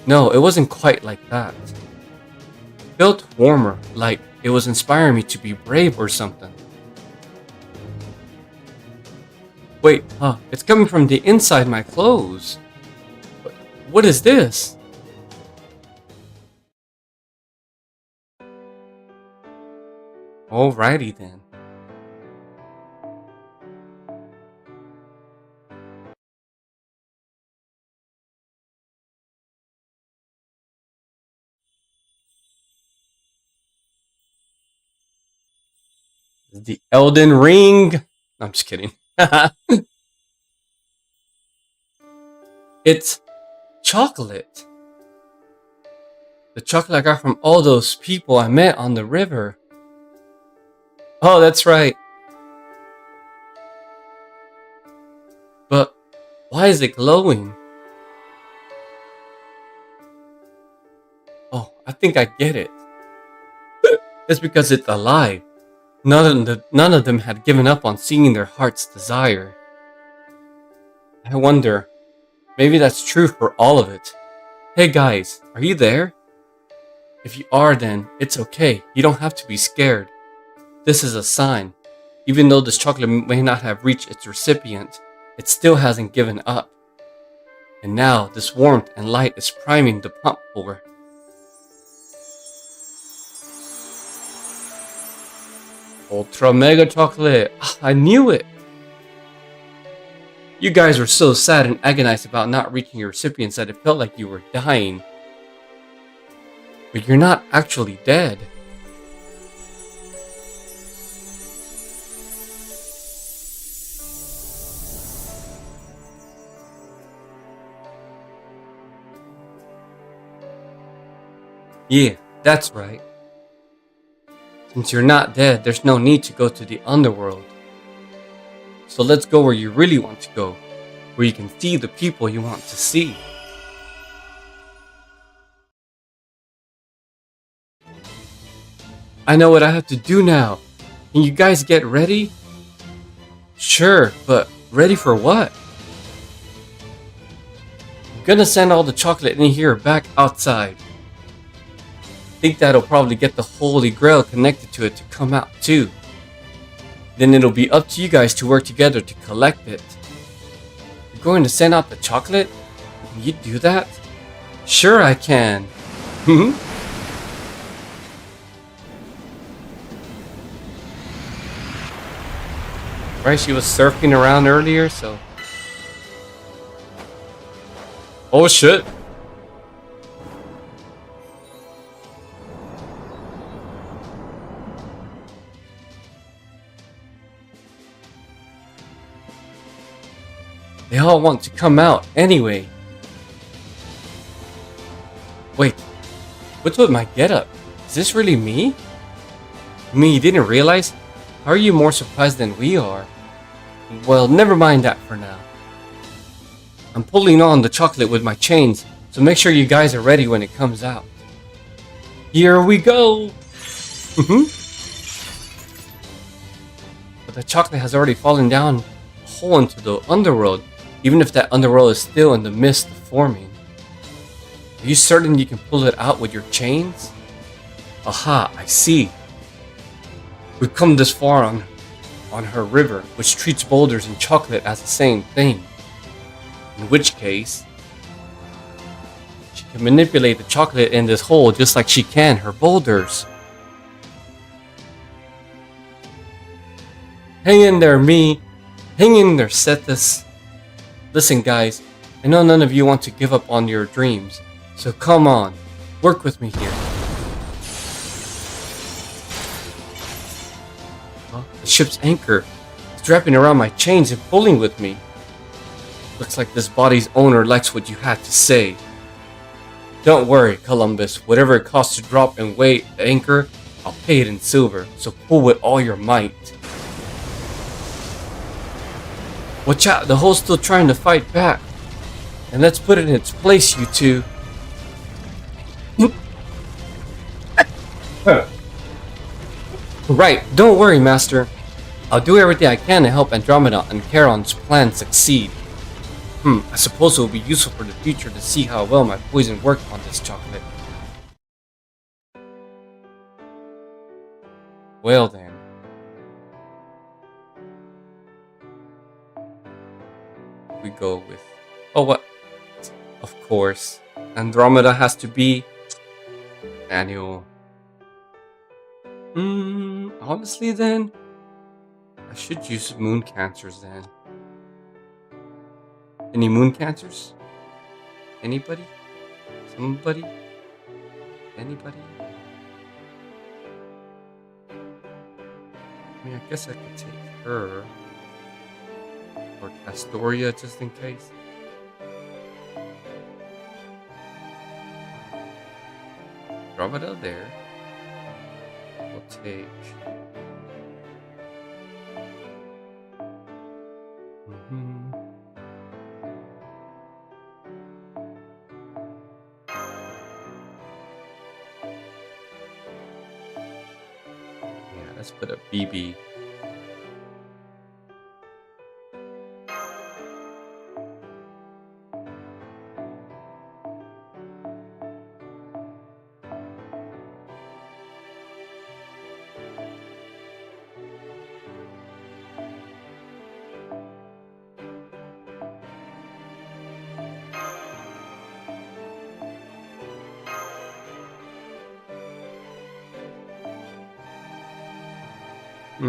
No, it wasn't quite like that. It felt warmer, like it was inspiring me to be brave or something. Wait, it's coming from the inside my clothes. What is this? Alrighty then. The Elden Ring. No, I'm just kidding. It's chocolate. The chocolate I got from all those people I met on the river. Oh, that's right. But why is it glowing? Oh, I think I get it. It's because it's alive. None of them had given up on seeing their heart's desire. I wonder, maybe that's true for all of it. Hey guys, are you there? If you are, then it's okay. You don't have to be scared. This is a sign. Even though this chocolate may not have reached its recipient, it still hasn't given up. And now this warmth and light is priming the pump for. Ultra Mega Chocolate. I knew it. You guys were so sad and agonized about not reaching your recipients that it felt like you were dying. But you're not actually dead. Yeah, that's right. Since you're not dead, there's no need to go to the underworld. So let's go where you really want to go, where you can see the people you want to see. I know what I have to do now. Can you guys get ready? Sure, but ready for what? I'm gonna send all the chocolate in here back outside. I think that'll probably get the Holy Grail connected to it to come out too. Then it'll be up to you guys to work together to collect it. You're going to send out the chocolate? Can you do that? Sure I can. Right, she was surfing around earlier, so... Oh shit! They all want to come out anyway. Wait, what's with my getup? Is this really me? You mean you didn't realize? How are you more surprised than we are? Well, never mind that for now. I'm pulling on the chocolate with my chains, so make sure you guys are ready when it comes out. Here we go! But the chocolate has already fallen down a hole into the underworld, even if that underworld is still in the midst of forming. Are you certain you can pull it out with your chains? Aha, I see. We've come this far on her river, which treats boulders and chocolate as the same thing. In which case, she can manipulate the chocolate in this hole just like she can her boulders. Hang in there, me. Hang in there, Cetus. Listen, guys, I know none of you want to give up on your dreams, so come on, work with me here. Oh, the ship's anchor is wrapping around my chains and pulling with me. Looks like this body's owner likes what you had to say. Don't worry, Columbus, whatever it costs to drop and weigh the anchor, I'll pay it in silver, so pull with all your might. Watch out, the hole's still trying to fight back. And let's put it in its place, you two. Right, don't worry, Master. I'll do everything I can to help Andromeda and Charon's plan succeed. I suppose it will be useful for the future to see how well my poison worked on this chocolate. Well then. We go with... Oh, what? Of course. Andromeda has to be... annual. Honestly then, I should use moon cancers then. Any moon cancers? Anybody? Somebody? Anybody? I mean, I guess I could take her. Or Castoria, just in case. Andromeda there. We'll take... Yeah, let's put a BB. I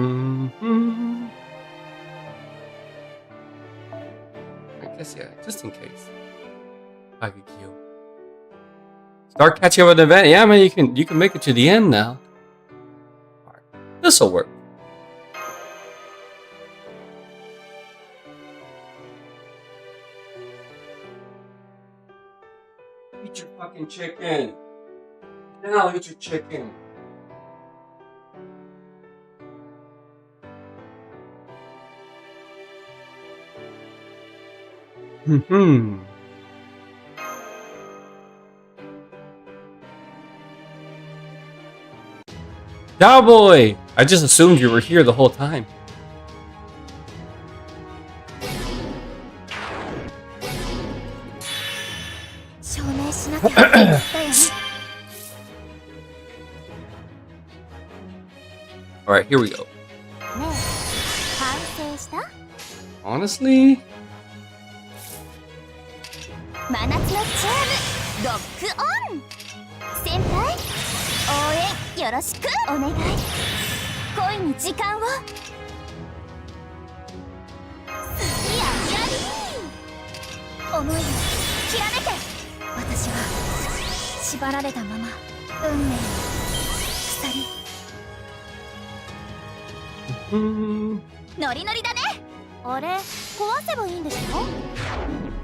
guess, yeah, just in case. I could kill. Start catching up with the event. Yeah, man, you can make it to the end now. Alright, this'll work. Eat your fucking chicken. Now eat your chicken. Cowboy! I just assumed you were here the whole time. Alright, here we go. Honestly?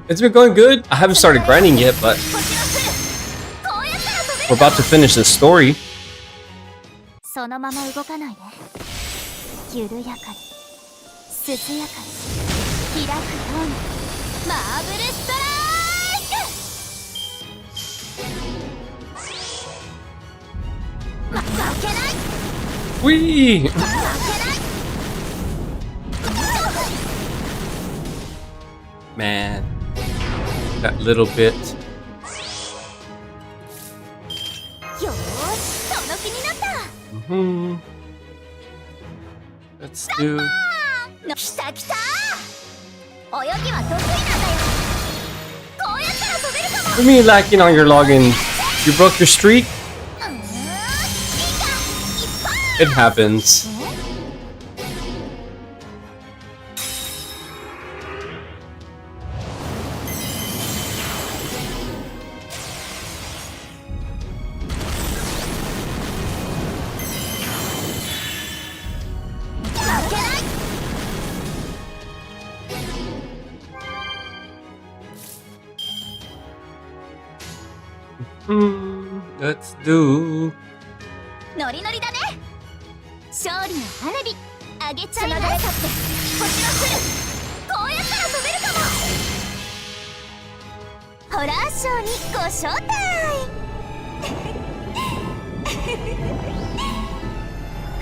It's been going good. I haven't started grinding yet, but we're about to finish this story. Whee! Man, that little bit. Let's do... What do you mean lacking on your login? You broke your streak? It happens. Let's do...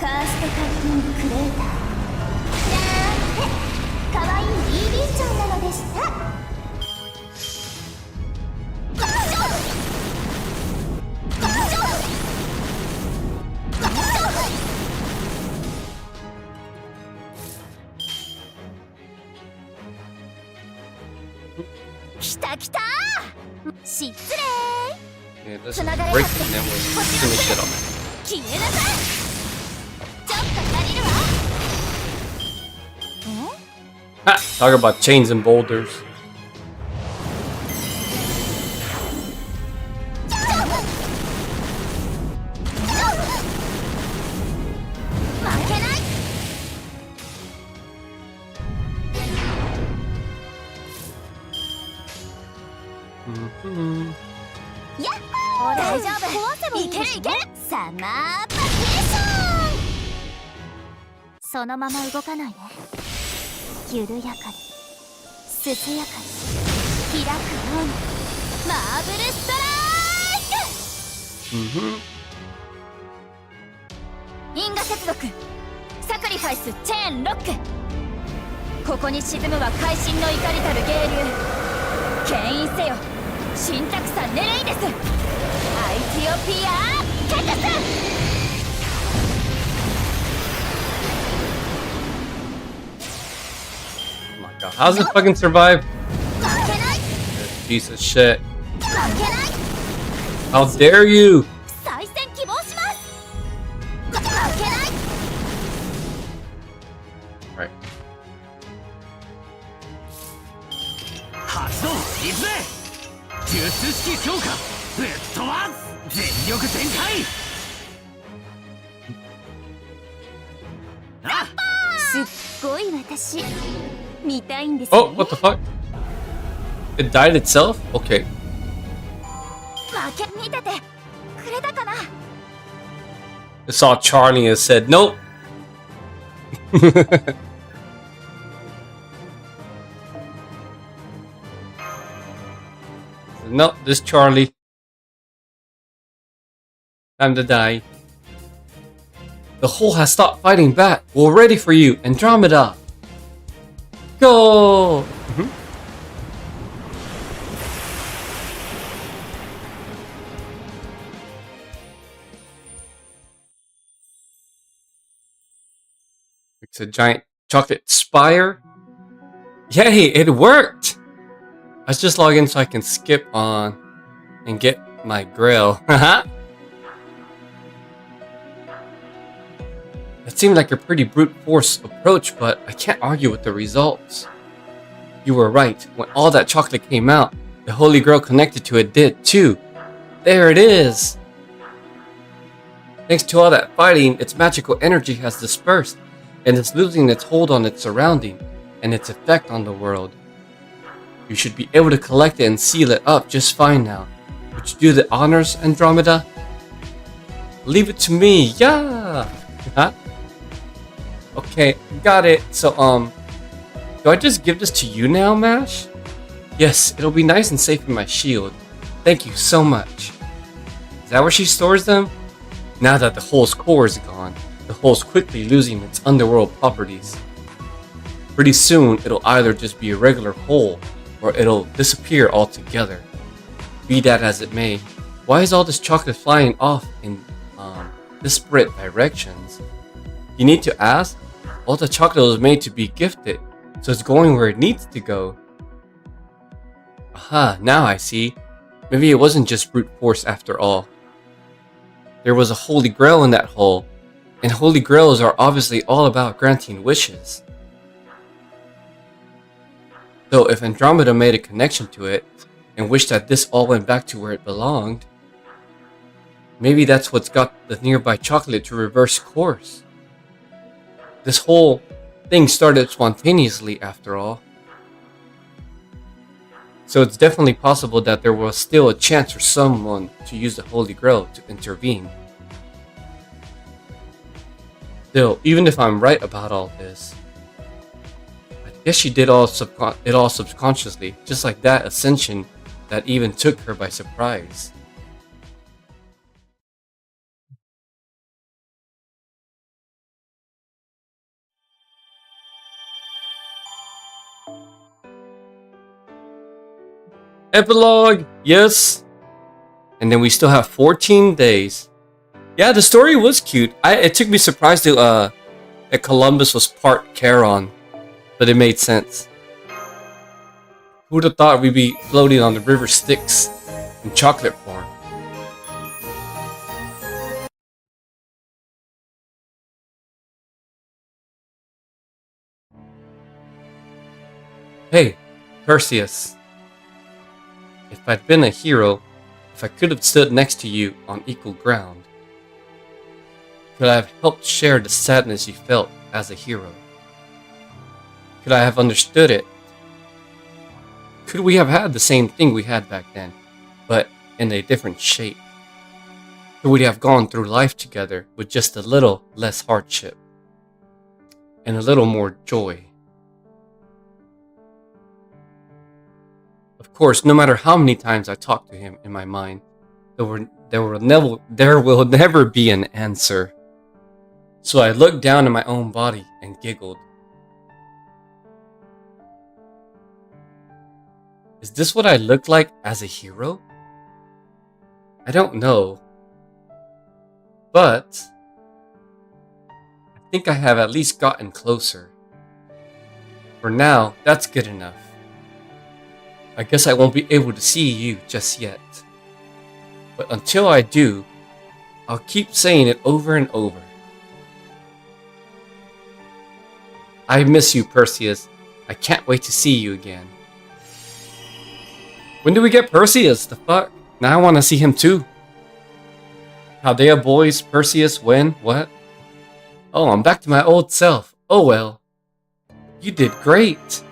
カーストカッティングクレーターなんてかわいい BB ちゃんなのでした。きたきた失礼 Yeah, this is breaking them with finish it off. 消えなさい。ちょっと借りるわ。 Ha! Talk about chains and boulders. 負けない。 やっほー大丈夫。いけるいける。サマーバケーション。そのまま動かないで。緩やかに涼やかに開くようにマーブルストライク。因果接続サクリファイスチェーンロック。ここに沈むは会心の怒りたる芸流。牽引せよ新タクサネレイデス。アイティオピアケタス。 God, how's it fucking survive? Piece of shit. How dare you? Right. 発動いくぜ。術式強化ぶっ飛ばす全力全開。あっすっごい私見たいんです。 Oh, what the fuck? It died itself? Okay. 負け見ててくれたかな。 It saw Charlie and said, nope. Nope, this Charlie. Time to die. The hole has stopped fighting back. We're ready for you, Andromeda. Go! It's a giant chocolate spire. Yay, it worked! Let's just log in so I can skip on and get my grail. It seemed like a pretty brute force approach, but I can't argue with the results. You were right. When all that chocolate came out, the Holy Grail connected to it did too. There it is! Thanks to all that fighting, its magical energy has dispersed, and it's losing its hold on its surrounding, and its effect on the world. You should be able to collect it and seal it up just fine now. Would you do the honors, Andromeda? Leave it to me, yeah! Huh? Okay, got it. So, do I just give this to you now, Mash? Yes, it'll be nice and safe in my shield. Thank you so much. Is that where she stores them? Now that the hole's core is gone, the hole's quickly losing its underworld properties. Pretty soon, it'll either just be a regular hole, or it'll disappear altogether. Be that as it may, why is all this chocolate flying off in disparate directions? You need to ask? All the chocolate was made to be gifted, so it's going where it needs to go. Aha, now I see. Maybe it wasn't just brute force after all. There was a holy grail in that hole, and holy grails are obviously all about granting wishes. So if Andromeda made a connection to it, and wished that this all went back to where it belonged, maybe that's what's got the nearby chocolate to reverse course. This whole thing started spontaneously after all. So it's definitely possible that there was still a chance for someone to use the Holy Grail to intervene. Still, even if I'm right about all this, I guess she did it all subconsciously, just like that ascension that even took her by surprise. Epilogue, yes. And then we still have 14 days. Yeah, the story was cute. It took me surprised that Columbus was part Charon, but it made sense. Who'd have thought we'd be floating on the river Styx in chocolate form? Hey, Perseus. If I'd been a hero, if I could have stood next to you on equal ground, could I have helped share the sadness you felt as a hero? Could I have understood it? Could we have had the same thing we had back then, but in a different shape? Could we have gone through life together with just a little less hardship and a little more joy? Of course, no matter how many times I talk to him in my mind, there will never be an answer. So I looked down at my own body and giggled. Is this what I look like as a hero? I don't know. But I think I have at least gotten closer. For now, that's good enough. I guess I won't be able to see you just yet. But until I do, I'll keep saying it over and over. I miss you, Perseus. I can't wait to see you again. When do we get Perseus? The fuck? Now I want to see him too. Chaldea boys, Perseus, when? What? Oh, I'm back to my old self. Oh well. You did great.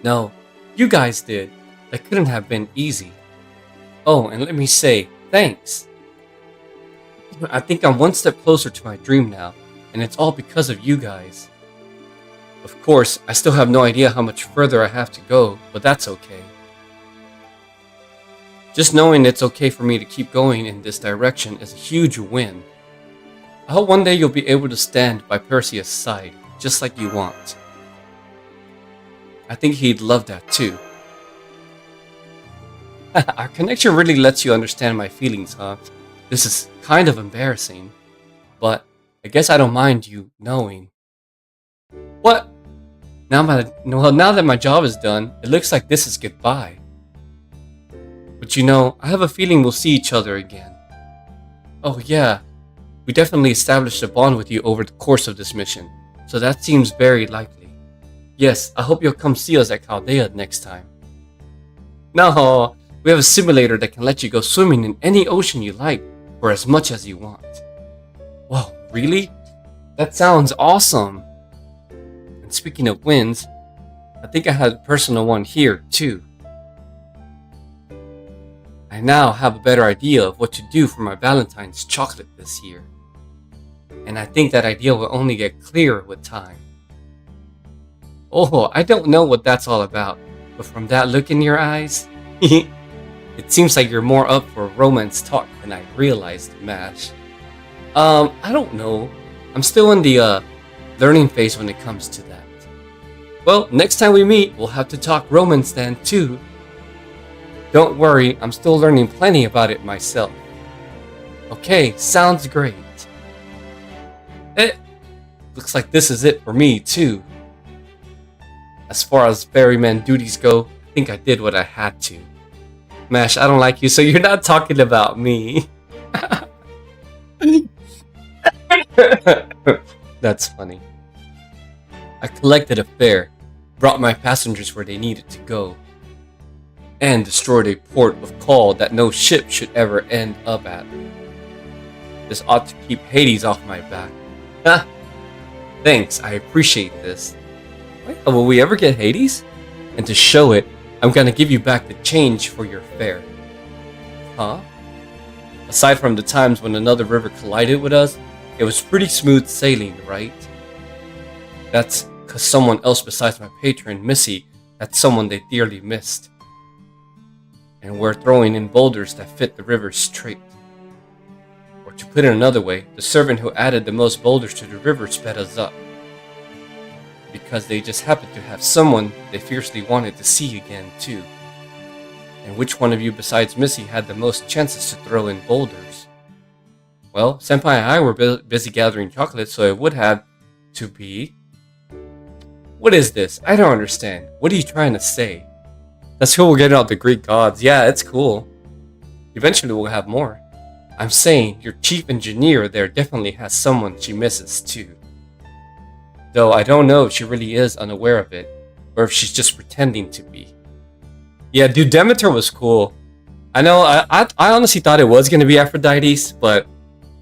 No, you guys did. That couldn't have been easy. Oh, and let me say, thanks. I think I'm one step closer to my dream now, and it's all because of you guys. Of course, I still have no idea how much further I have to go, but that's okay. Just knowing it's okay for me to keep going in this direction is a huge win. I hope one day you'll be able to stand by Perseus' side, just like you want. I think he'd love that too. Our connection really lets you understand my feelings, huh? This is kind of embarrassing, but I guess I don't mind you knowing. What? Now that my job is done, it looks like this is goodbye. But you know, I have a feeling we'll see each other again. Oh yeah, we definitely established a bond with you over the course of this mission, so that seems very likely. Yes, I hope you'll come see us at Chaldea next time. No, we have a simulator that can let you go swimming in any ocean you like for as much as you want. Whoa, really? That sounds awesome. And speaking of wins, I think I had a personal one here too. I now have a better idea of what to do for my Valentine's chocolate this year. And I think that idea will only get clearer with time. Oh, I don't know what that's all about, but from that look in your eyes, it seems like you're more up for romance talk than I realized, Mash. I don't know. I'm still in the learning phase when it comes to that. Well, next time we meet, we'll have to talk romance then too. Don't worry, I'm still learning plenty about it myself. Okay, sounds great. Looks like this is it for me too. As far as ferryman duties go, I think I did what I had to. Mash, I don't like you, so you're not talking about me. That's funny. I collected a fare, brought my passengers where they needed to go, and destroyed a port of call that no ship should ever end up at. This ought to keep Hades off my back. Ha! Thanks, I appreciate this. Wait, will we ever get Hades? And to show it, I'm gonna give you back the change for your fare. Huh? Aside from the times when another river collided with us, it was pretty smooth sailing, right? That's cause someone else besides my patron, Missy, had someone they dearly missed. And we're throwing in boulders that fit the river's trait. Or to put it another way, the servant who added the most boulders to the river sped us up. because they just happened to have someone they fiercely wanted to see again, too. And which one of you besides Missy had the most chances to throw in boulders? Well, Senpai and I were busy gathering chocolate, so it would have to be... What is this? I don't understand. What are you trying to say? That's cool, we're getting out the Greek gods. Yeah, it's cool. Eventually we'll have more. I'm saying your chief engineer there definitely has someone she misses too. Though I don't know if she really is unaware of it, or if she's just pretending to be. Yeah, dude, Demeter was cool. I know, I honestly thought it was going to be Aphrodite's, but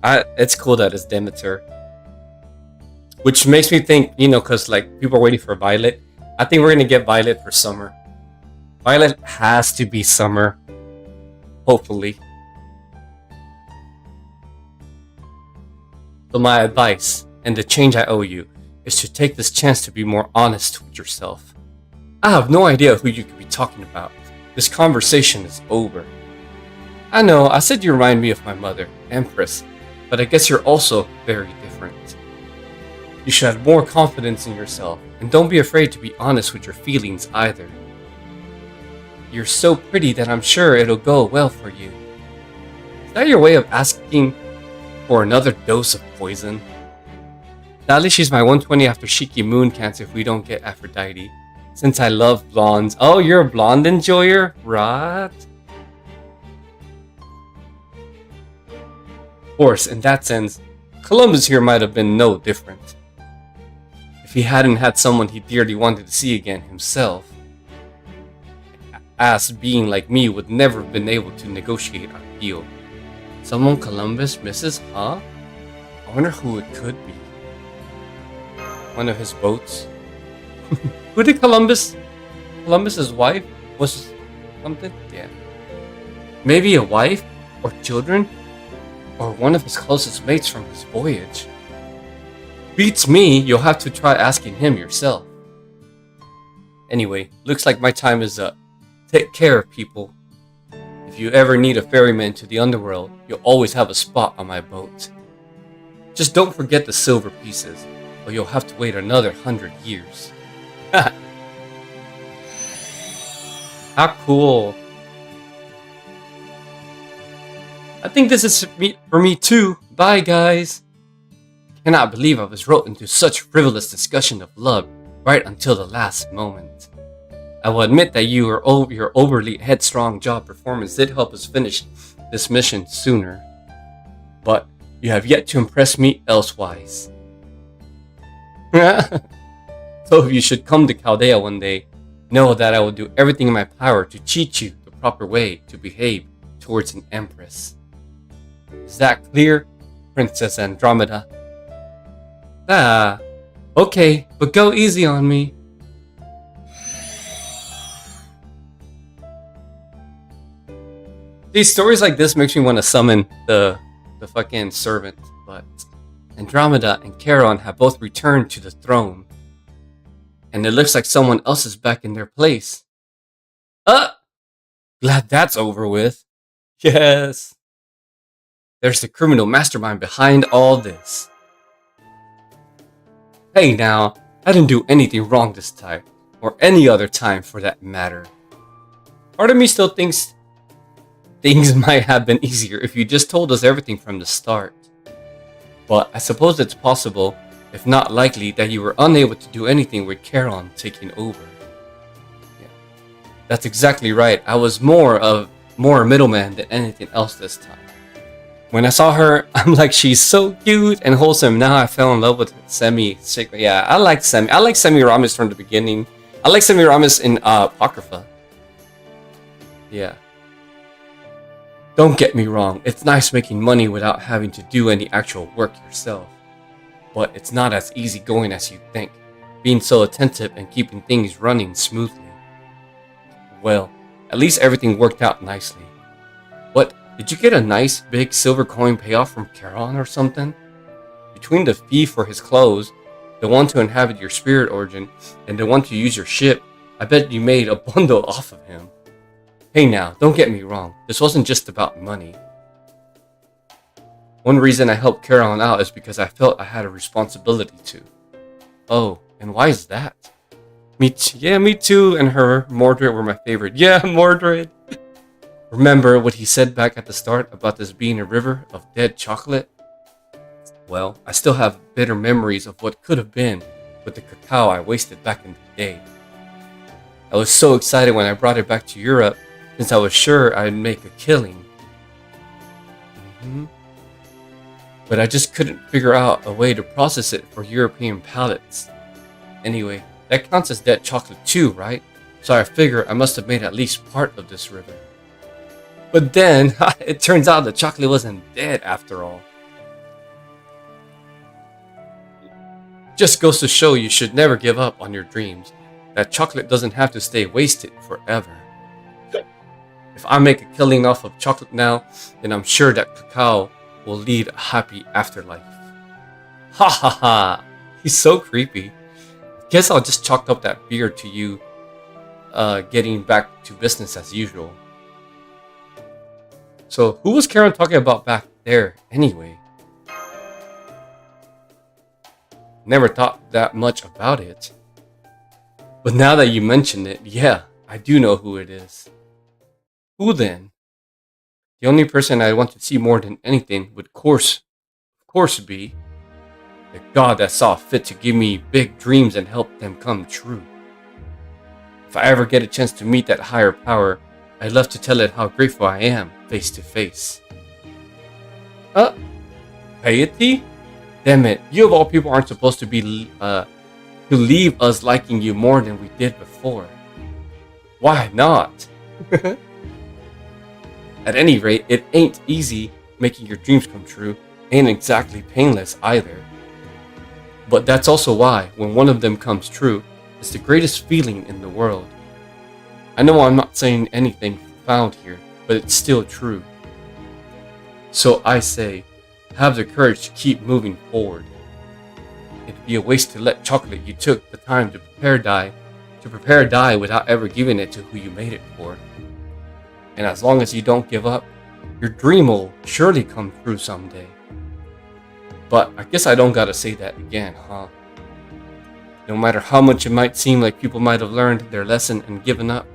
it's cool that it's Demeter. Which makes me think, you know, because like people are waiting for Violet. I think we're going to get Violet for summer. Violet has to be summer. Hopefully. So my advice, and the change I owe you, is to take this chance to be more honest with yourself. I have no idea who you could be talking about. This conversation is over. I know, I said you remind me of my mother, Empress, but I guess you're also very different. You should have more confidence in yourself, and don't be afraid to be honest with your feelings either. You're so pretty that I'm sure it'll go well for you. Is that your way of asking for another dose of poison? Sadly, she's my 120 after Shiki Moon Cancer if we don't get Aphrodite. Since I love blondes. Oh, you're a blonde enjoyer? Right? Of course, in that sense, Columbus here might have been no different. If he hadn't had someone he dearly wanted to see again himself. As being like me would never have been able to negotiate our deal. Someone Columbus misses, huh? I wonder who it could be. One of his boats. Who did Columbus's wife was something? Yeah. Maybe a wife or children or one of his closest mates from his voyage. Beats me, you'll have to try asking him yourself. Anyway, looks like my time is up. Take care, people. If you ever need a ferryman to the underworld, you'll always have a spot on my boat. Just don't forget the silver pieces, or you'll have to wait another 100 years. How cool. I think this is for me too. Bye, guys. Cannot believe I was roped into such frivolous discussion of love right until the last moment. I will admit that your overly headstrong job performance did help us finish this mission sooner, but you have yet to impress me elsewise. So if you should come to Chaldea one day, know that I will do everything in my power to teach you the proper way to behave towards an empress. Is that clear, Princess Andromeda? Ah, okay, but go easy on me. These stories like this makes me want to summon the fucking servant, but Andromeda and Charon have both returned to the throne. And it looks like someone else is back in their place. Glad that's over with. Yes. There's the criminal mastermind behind all this. Hey now, I didn't do anything wrong this time, or any other time for that matter. Part of me still thinks things might have been easier if you just told us everything from the start. But I suppose it's possible, if not likely, that you were unable to do anything with Charon taking over. Yeah. That's exactly right. I was more a middleman than anything else this time. When I saw her, I'm like, she's so cute and wholesome. Now I fell in love with Semi. Yeah, I like Semiramis from the beginning. I like Semiramis in Apocrypha. Yeah. Don't get me wrong, it's nice making money without having to do any actual work yourself. But it's not as easygoing as you think, being so attentive and keeping things running smoothly. Well, at least everything worked out nicely. What, did you get a nice big silver coin payoff from Charon or something? Between the fee for his clothes, the one to inhabit your spirit origin, and the one to use your ship, I bet you made a bundle off of him. Hey now, don't get me wrong, this wasn't just about money. One reason I helped Charon out is because I felt I had a responsibility to. Oh, And why is that? Me too. And her, Mordred were my favorite. Yeah, Mordred. Remember what he said back at the start about this being a river of dead chocolate? Well, I still have bitter memories of what could have been with the cacao I wasted back in the day. I was so excited when I brought it back to Europe, since I was sure I'd make a killing. But I just couldn't figure out a way to process it for European palates. Anyway, that counts as dead chocolate too, right? So I figure I must have made at least part of this river. But then, it turns out the chocolate wasn't dead after all. Just goes to show you should never give up on your dreams. That chocolate doesn't have to stay wasted forever. If I make a killing off of chocolate now, then I'm sure that cacao will lead a happy afterlife. Ha ha ha! He's so creepy. Guess I'll just chalk up that beard to you getting back to business as usual. So, who was Karen talking about back there anyway? Never thought that much about it. But now that you mention it, yeah, I do know who it is. Who then? The only person I want to see more than anything would of course be the God that saw fit to give me big dreams and help them come true. If I ever get a chance to meet that higher power, I'd love to tell it how grateful I am face to face. Piety? Damn it, you of all people aren't supposed to be to leave us liking you more than we did before. Why not? At any rate, it ain't easy making your dreams come true, ain't exactly painless either. But that's also why, when one of them comes true, it's the greatest feeling in the world. I know I'm not saying anything profound here, but it's still true. So I say, have the courage to keep moving forward. It'd be a waste to let chocolate you took the time to prepare die without ever giving it to who you made it for. And as long as you don't give up, your dream will surely come true someday. But I guess I don't gotta say that again, huh? No matter how much it might seem like people might have learned their lesson and given up,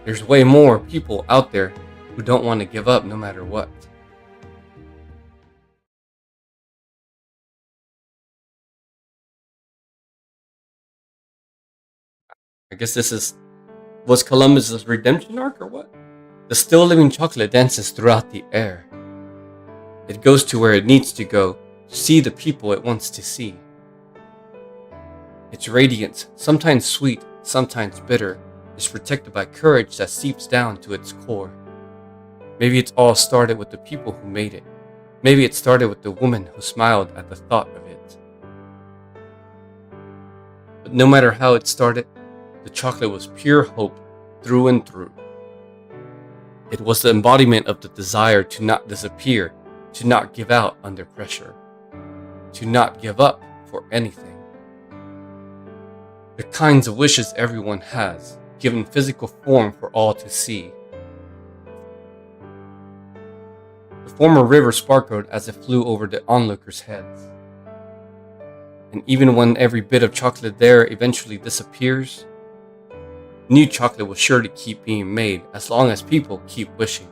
there's way more people out there who don't want to give up no matter what. I guess was Columbus's redemption arc or what? The still living chocolate dances throughout the air. It goes to where it needs to go to see the people it wants to see. Its radiance, sometimes sweet, sometimes bitter, is protected by courage that seeps down to its core. Maybe it's all started with the people who made it. Maybe it started with the woman who smiled at the thought of it. But no matter how it started, the chocolate was pure hope through and through. It was the embodiment of the desire to not disappear, to not give out under pressure, to not give up for anything. The kinds of wishes everyone has, given physical form for all to see. The former river sparkled as it flew over the onlookers' heads. And even when every bit of chocolate there eventually disappears, new chocolate will surely keep being made as long as people keep wishing.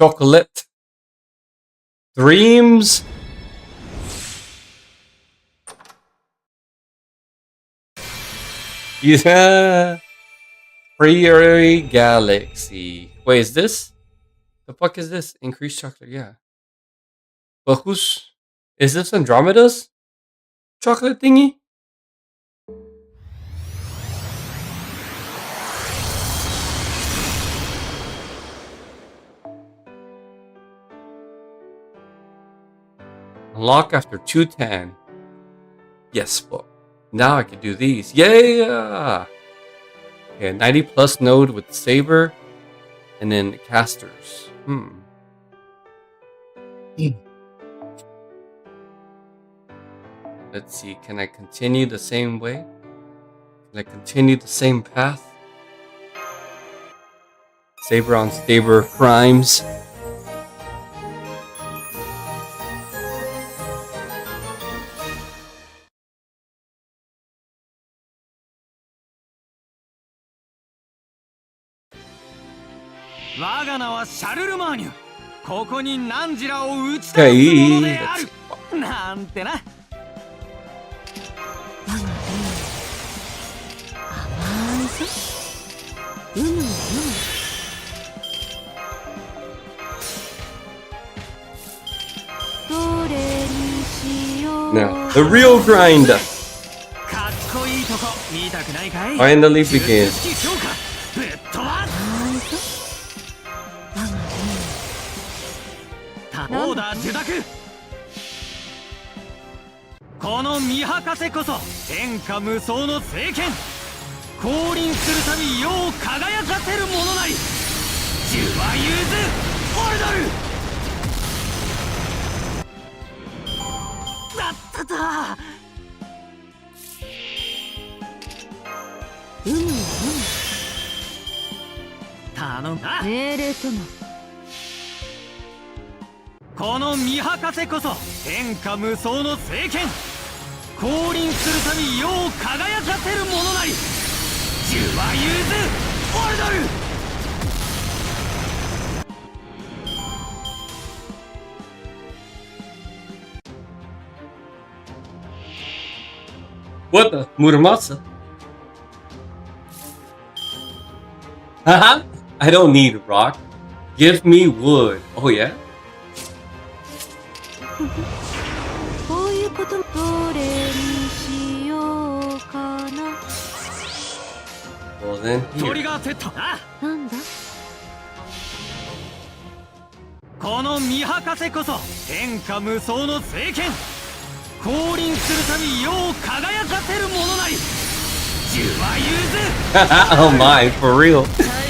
Chocolate. Dreams. Yeah. Prairie Galaxy. Wait, is this? The fuck is this? Increased chocolate, yeah. But is this Andromeda's chocolate thingy? Unlock after 210. Yes, but now I can do these. Yeah! Okay, 90 plus node with saber, and then casters. Let's see, can I continue the same way? Can I continue the same path? Saber on saber crimes. 我が名はシャルルマーニュ。ここにナンジラを打ち倒すものである。なんてな。Now, the real grind かっこいいとこ見たくないかい。 finally begins. ぶっ飛ばオーダー受諾。この見博士こそ天下無双の聖剣。降臨するたび世を輝かせるものなり。ジュワユーズオルドルだったと。頼むな。命令とも。この見博士こそ天下無双の聖剣。降臨するたび世を輝かせるものなり。ジュワユーズオルドル。What the? Muramasa? Haha! I don't need rock. Give me wood. Oh yeah? こういうことどれにしようかな。 Well then, トリ here. ガーセット。あ、なんだ。この見博士こそ天下無双の聖剣。降臨するたび世を輝かせるものなり。ジュワユーズ。 Oh my, for real.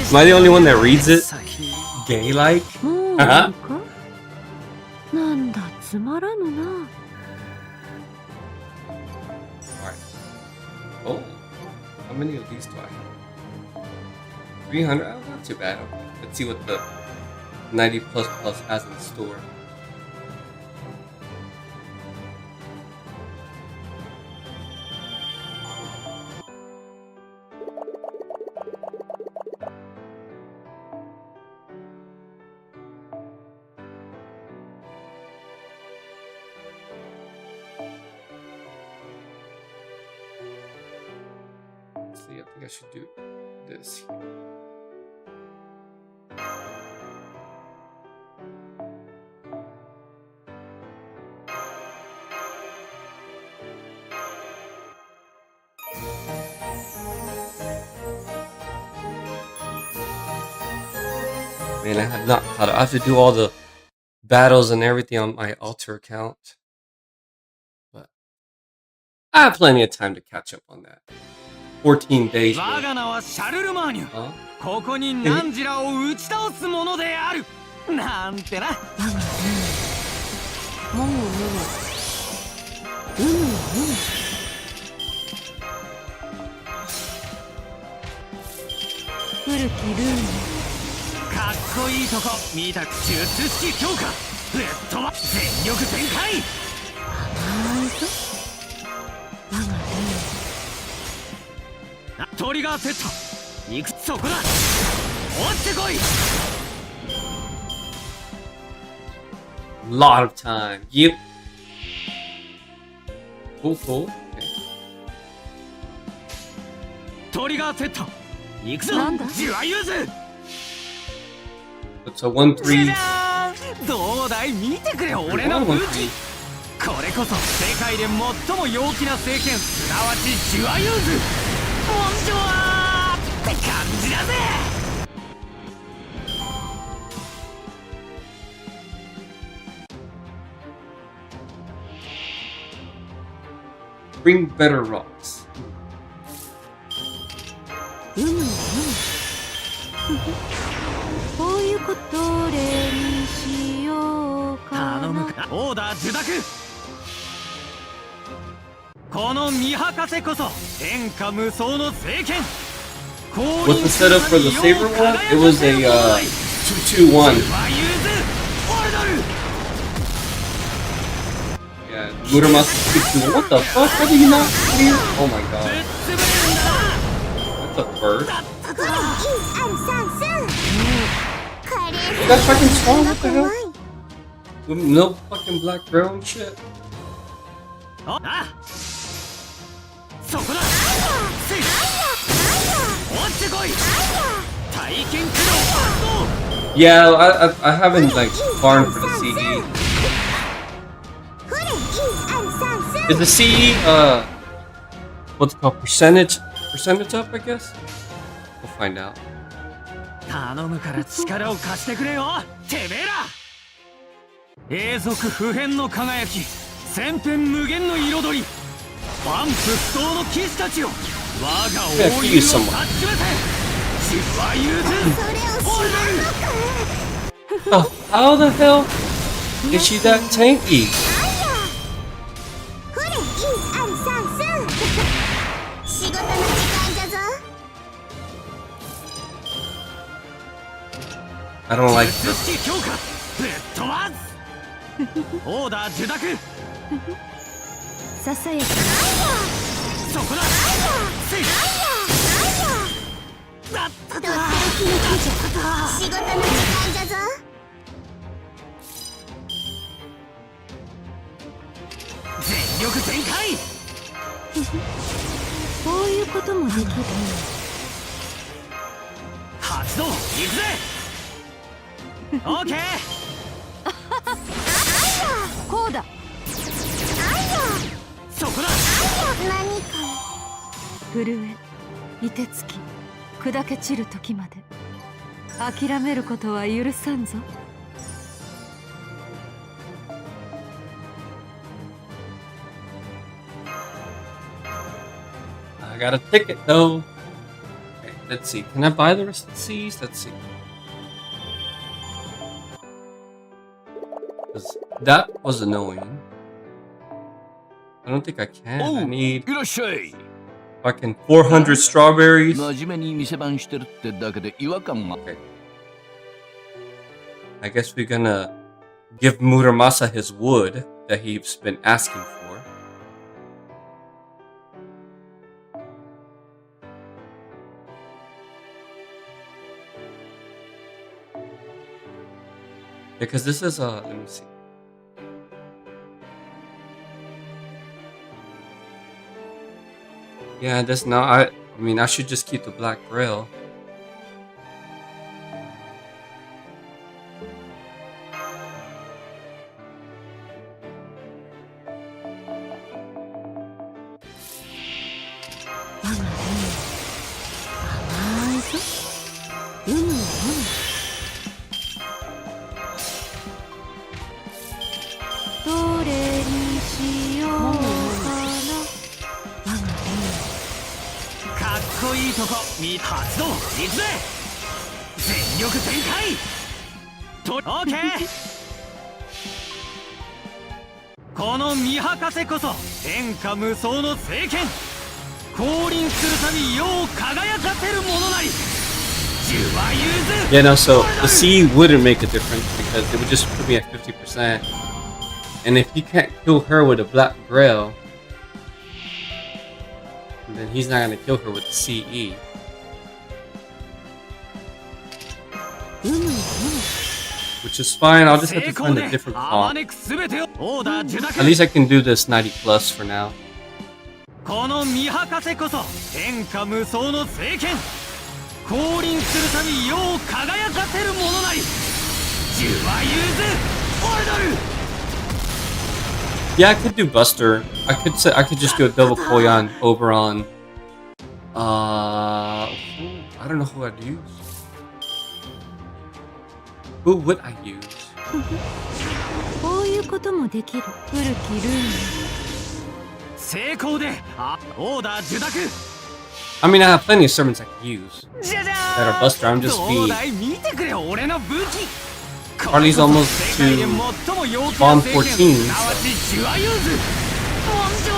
Am I the only one that reads it? Gay like? もういいか。なんだつまらぬな。 Alright. Oh. How many of these do I have? 300? Oh, not too bad. Okay. Let's see what the 90 plus has in store. See, I think I should do this here. Man, I have not caught up. I have to do all the battles and everything on my altar account. But I have plenty of time to catch up on that. 14 days. 我が名はシャルルマーニュ。 Huh? ここにナンジラを打ち倒すものである。なんてな。もぐもぐ。古きルール。かっこいいとこ見たく術式強化。ぶっ飛ば全力全開。甘いぞ。我がトリガーセット。行くそこだ。落ちてこい。 Lot of time. Yep. Cool, cool. Okay. トリガーセット。行くぞ。なんだジュワユーズ。 It's a 1-3. じゃーん。どうだい見てくれ俺の武器。これこそ世界で最も陽気な聖剣、すなわちジュワユーズ。モンジョワーって感じだぜ。 Bring better rocks. こういうことどれにしようか頼むか。オーダー受諾。この見博士こそ天下無双の聖剣。 What's the setup for the saber one? It was a 2-2-1. Yeah, Muramasa 2-2. What the fuck? How did he not clear? Oh my god. That's a first. You got fucking strong, what the hell? With no fucking black girl and shit. ああそこだせい落ちてこい体験駆動発動 Yeah, I haven't like farmed for the CE. Is the CE what's it called? Percentage up, I guess? We'll find out. 頼むから力を貸してくれよてめえら永続不変の輝き千変無限の彩り万物闘の騎士たちよ我が王友を立ちめて自は融通 Oh, how the hell is she that tanky? I don't like this. 強化ぶっ飛ばすオーダー受諾ささやかそこだせいだっただ仕事の時間じゃぞ全力全開こういうこともできる発動いくぜオーケーこうだそこだ何か震え凍てつき砕け散る時まで諦めることは許さんぞ I got a ticket though. Okay, let's see. Can I buy the rest of the C's? Let's see. 'Cause that was annoying. I don't think I can. I need いらっしゃい fucking 400 strawberries. 真面目に店番してるってだけで違和感が Okay. I guess we're gonna give Muramasa his wood that he's been asking for. Because this is let me see. Yeah, this now I mean I should just keep the black grill. Mi 発動いくぜ全力全開とオーケーこの見博せこそ天下無双の聖剣降臨するたび世を輝かせるものなり十は融通 Yeah, no, so the C wouldn't make a difference because it would just put me at 50%. And if he can't kill her with a black grail, then he's not gonna kill her with the CE. Which is fine, I'll just have to find a different comp. At least I can do this 90 plus for now. この見博せこそ天下無双の聖剣降臨するたび世を輝かせるものなり十は融通オルドル Yeah, I could do Buster. I could just do a double Koyan over on I don't know who I'd use. Who would I use? こういうこともできる古きルール成功でオーダー受諾 I mean, I have plenty of servants I could use. じゃじゃ That are Buster, I'm just どう being だい見てくれ俺の武器 Harley's almost to Bond 14. すなわちジュアユーズボンジョア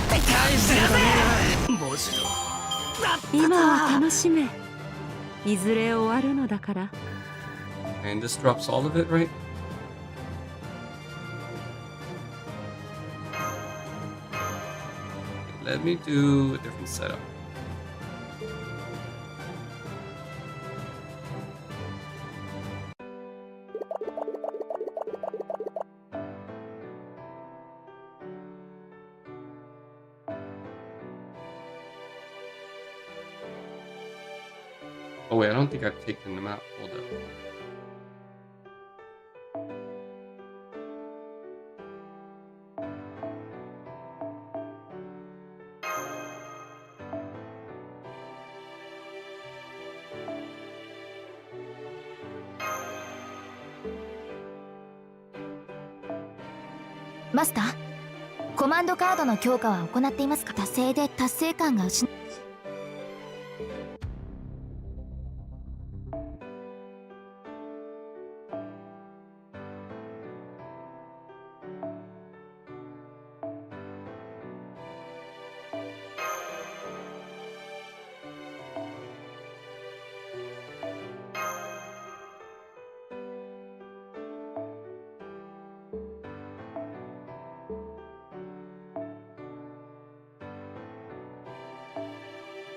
返してやぜボジド今は楽しめいずれ終わるのだから And this drops all of it, right? Let me do a different setup. Oh wait, I don't think I've taken them out. Hold up.マスター、コマンドカードの強化は行っていますか？達成で達成感が失う。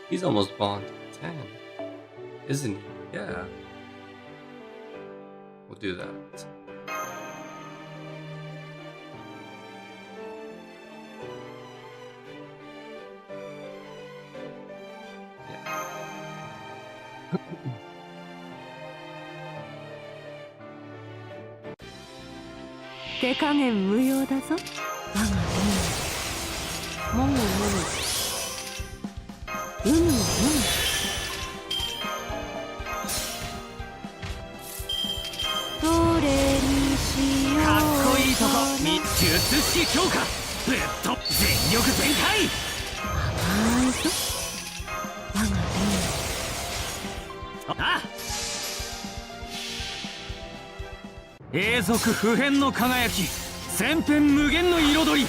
He's almost bond 10, isn't he? Yeah. We'll do that. Yeah. 手加減無用だぞ。我が友。もぐもぐ。どれにしようかっこいいとこ術式強化ぶっと全力全開。甘いぞ我があ永続不変の輝き、千変無限の彩り、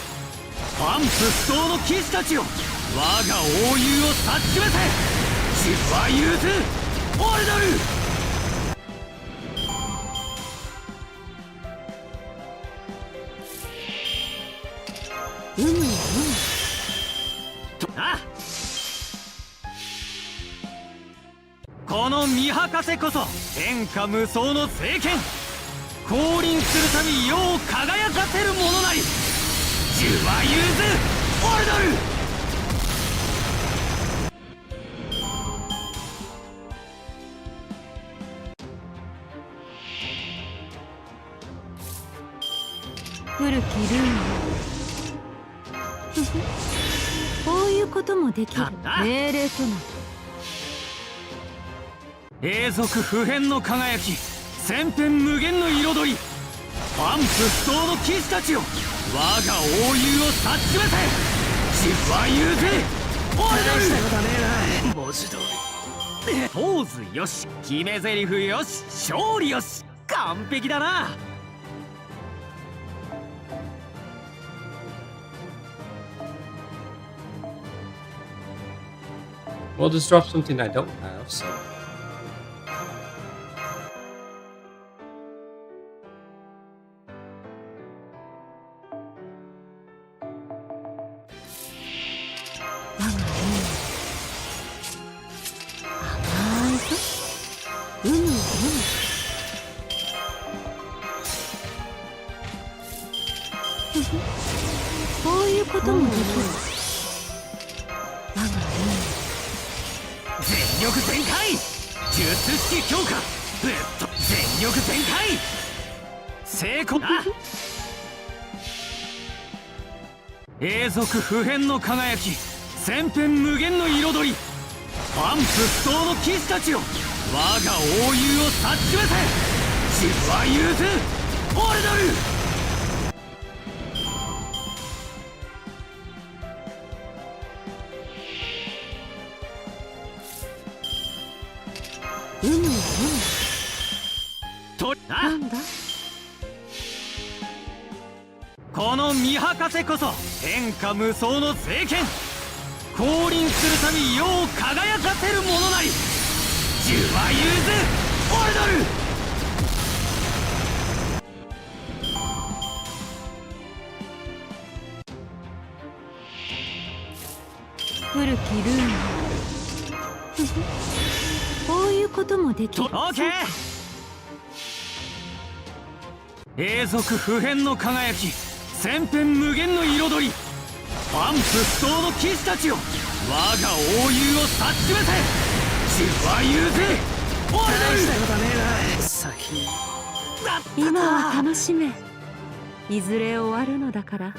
万夫不倒の騎士たちよ、我が英雄を察しめせ。ジュワユーズオルドル。この見博せこそ天下無双の聖剣。降臨するたび世を輝かせるものなり。ジュワユーズオルドル。古きルーンこういうこともできる命令となる。永続不変の輝き、千変無限の彩り、万夫不倒の騎士たちよ、我が英雄を察しめせ。ジュワユーズオルドル。したことねえな文字通り。ポーズよし、決め台詞よし、勝利よし、完璧だな。Well, just drop something I don't have, so.永続不変の輝き、千変無限の彩り、万夫不倒の騎士たちよ、我が英雄を察しめせ。ジュワユーズオルドル。なんだこの見博せこそ天下無双の聖剣。降臨するたび世を輝かせるものなり。ジュワユーズオルドル。古きルーンこういうこともできる。オーケー。永続不変の輝き、千変無限の彩り、万夫不倒の騎士たちよ、我が英雄を察しめせ。ジュワユーズ今は楽しめ。いずれ終わるのだから。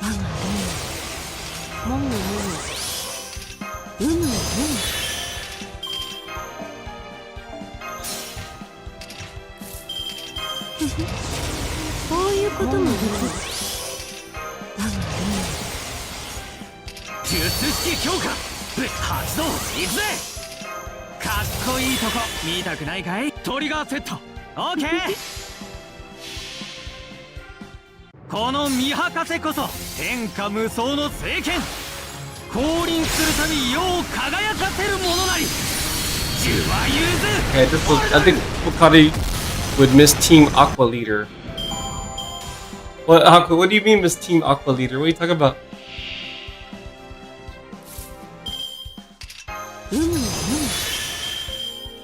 我がもぐもぐ、うむうむ。こういうこともできる。我が術式強化発動いくぜ。かっこいいとこ見たくないかい。トリガーセットオッケー。この見博せこそ天下無双の聖剣。降臨するたび世を輝かせるものなり。呪は融 Okay, this was, I think Pokari would miss Team Aqua Leader. What do you mean miss Team Aqua Leader? What are you talking about?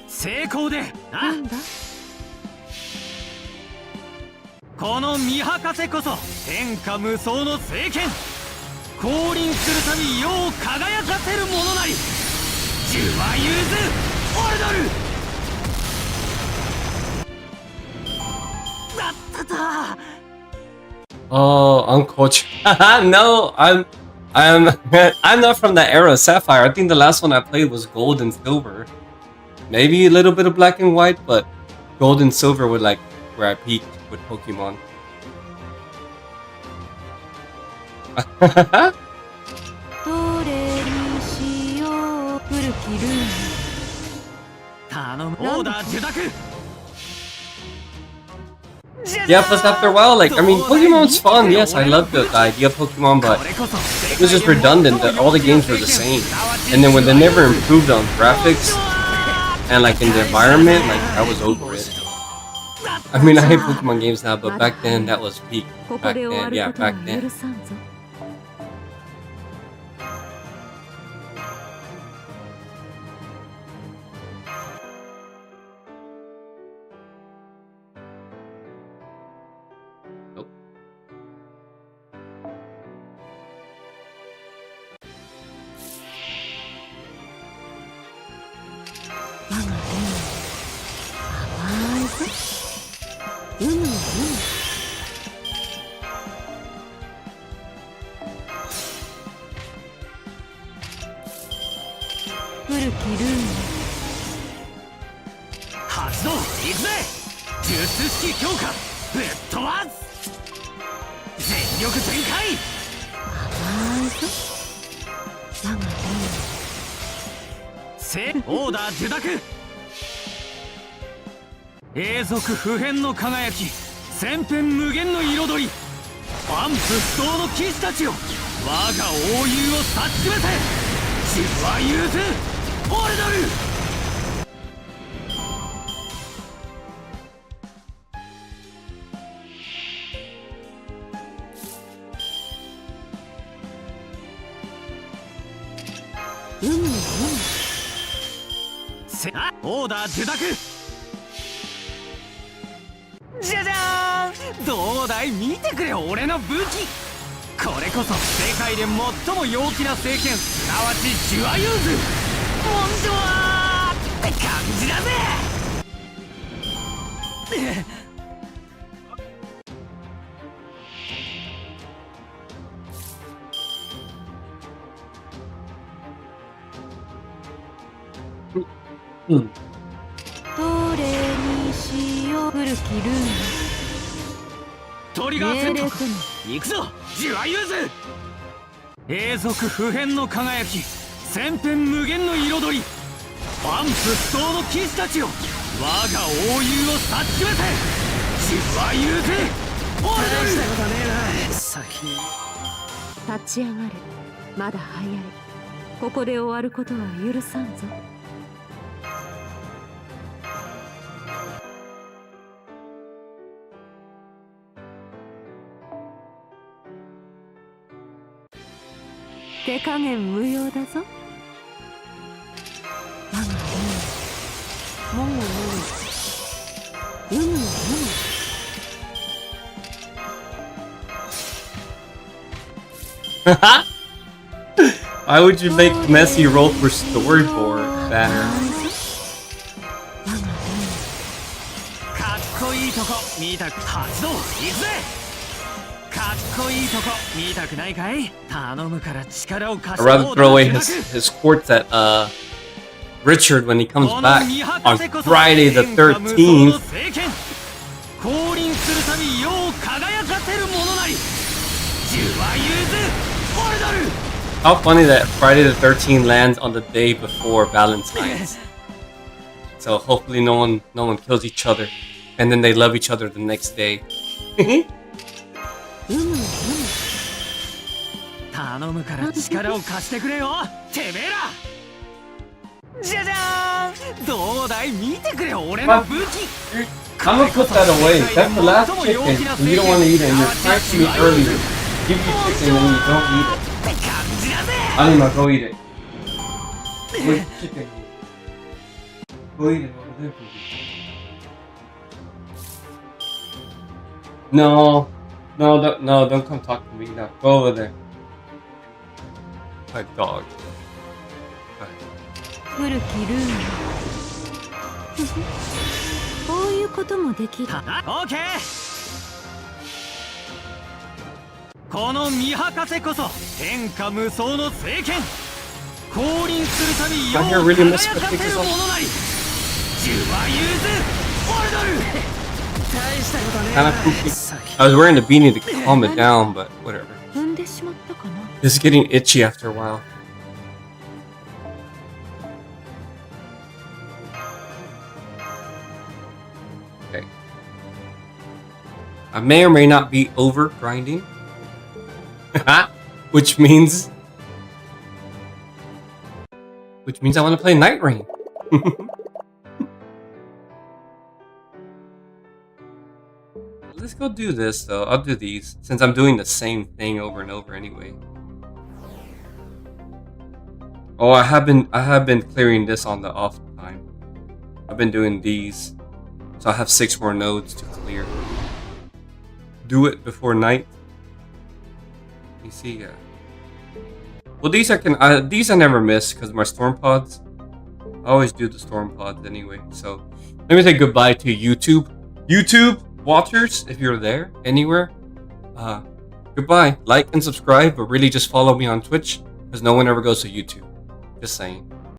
成功でな。なんだ。この見博せこそ天下無双の聖剣。降臨するたび世を輝かせるものなり。呪は融オルドル。だったと。Oh, Uncoach. No, I'm I'm not from that era, Sapphire. I think the last one I played was Gold and Silver. Maybe a little bit of Black and White, but Gold and Silver were like where I peaked with Pokemon. どれにしよう。古きルール。頼む。オーダー受諾。Yeah, plus after a while, like, I mean, Pokemon's fun. Yes, I love the idea of Pokemon, but it was just redundant that all the games were the same. And then when they never improved on graphics and like in the environment, like I was over it. I mean, I hate Pokemon games now, but back then that was peak. ここ Back で終わ then, る yeah, ことは back 許 then. さんぞ。Nope. 我が手甘いぞ。うむうむ。古きルール。発動いくぜ。術式強化ぶっ飛ばす。全力全開。甘いぞ。我がオーダー受諾。永続不変の輝き。千変無限の彩り。万夫不動の騎士たちよ。我が英雄を察しめせ。呪は融オルドル。うむうむ。オーダー受諾。じゃじゃーん。どうだい見てくれ俺の武器。これこそ世界で最も陽気な聖剣、すなわちジュアユーズ。モンジョワーって感じだぜ。どれにしよう。古きルール。トリガーセット命令とも。行くぞジュアユーズ。永続不変の輝き。千変無限の彩り。万夫不動の騎士たちよ。我が英雄を察しめて。ジュアユーズオルドル。立ち上がれ。まだ早い。ここで終わることは許さんぞ。手加減無用だぞ。我がもももむむむ Why would you make Messi roll for storyboard banner? かっこいいとこ見たく発動行くぜ。かっこいいとこ見たくないかい。頼むから力を貸 I'd して rather throw away his quartz at Richard when he comes back on Friday the 13th. 降臨するたび世を輝かせるものなり。ジュワユーズオルドル。 How funny that Friday the 13th lands on the day before Valentine's. So hopefully no one kills each other, and then they love each other the next day. 頼むから力を貸してくれよ。てめえら。じゃじゃーん。どうだい見てくれ俺の武器。 I'm gonna put that away. That's the last chicken, and you don't want to eat it, and you're trying to eat earlier. Give you chicken and you don't eat it. Anima, go eat it. Wait, chicken. Go eat it over there, please. No, don't come talk to me. No, go over there. My dog. 古きルール。こういうこともできる。オーケー。この見博士こそ天下無双の聖剣。降臨するたび世を輝かせるものなり。ジュワユーズオルドル。大したことねえな。Kinda poopy. I was wearing the beanie to calm it down, but whatever. 踏んでしまったかな。 It's getting itchy after a while. Okay. I may or may not be over grinding. Which means I want to play Nightreign. Let's go do this though. I'll do these since I'm doing the same thing over and over anyway. Oh, I have been clearing this on the off time. I've been doing these, so I have 6 more nodes to clear. Do it before night. You see, well, these I never miss because my storm pods. I always do the storm pods anyway. So let me say goodbye to YouTube. YouTube watchers, if you're there anywhere, goodbye. Like and subscribe, but really just follow me on Twitch because no one ever goes to YouTube. Just saying.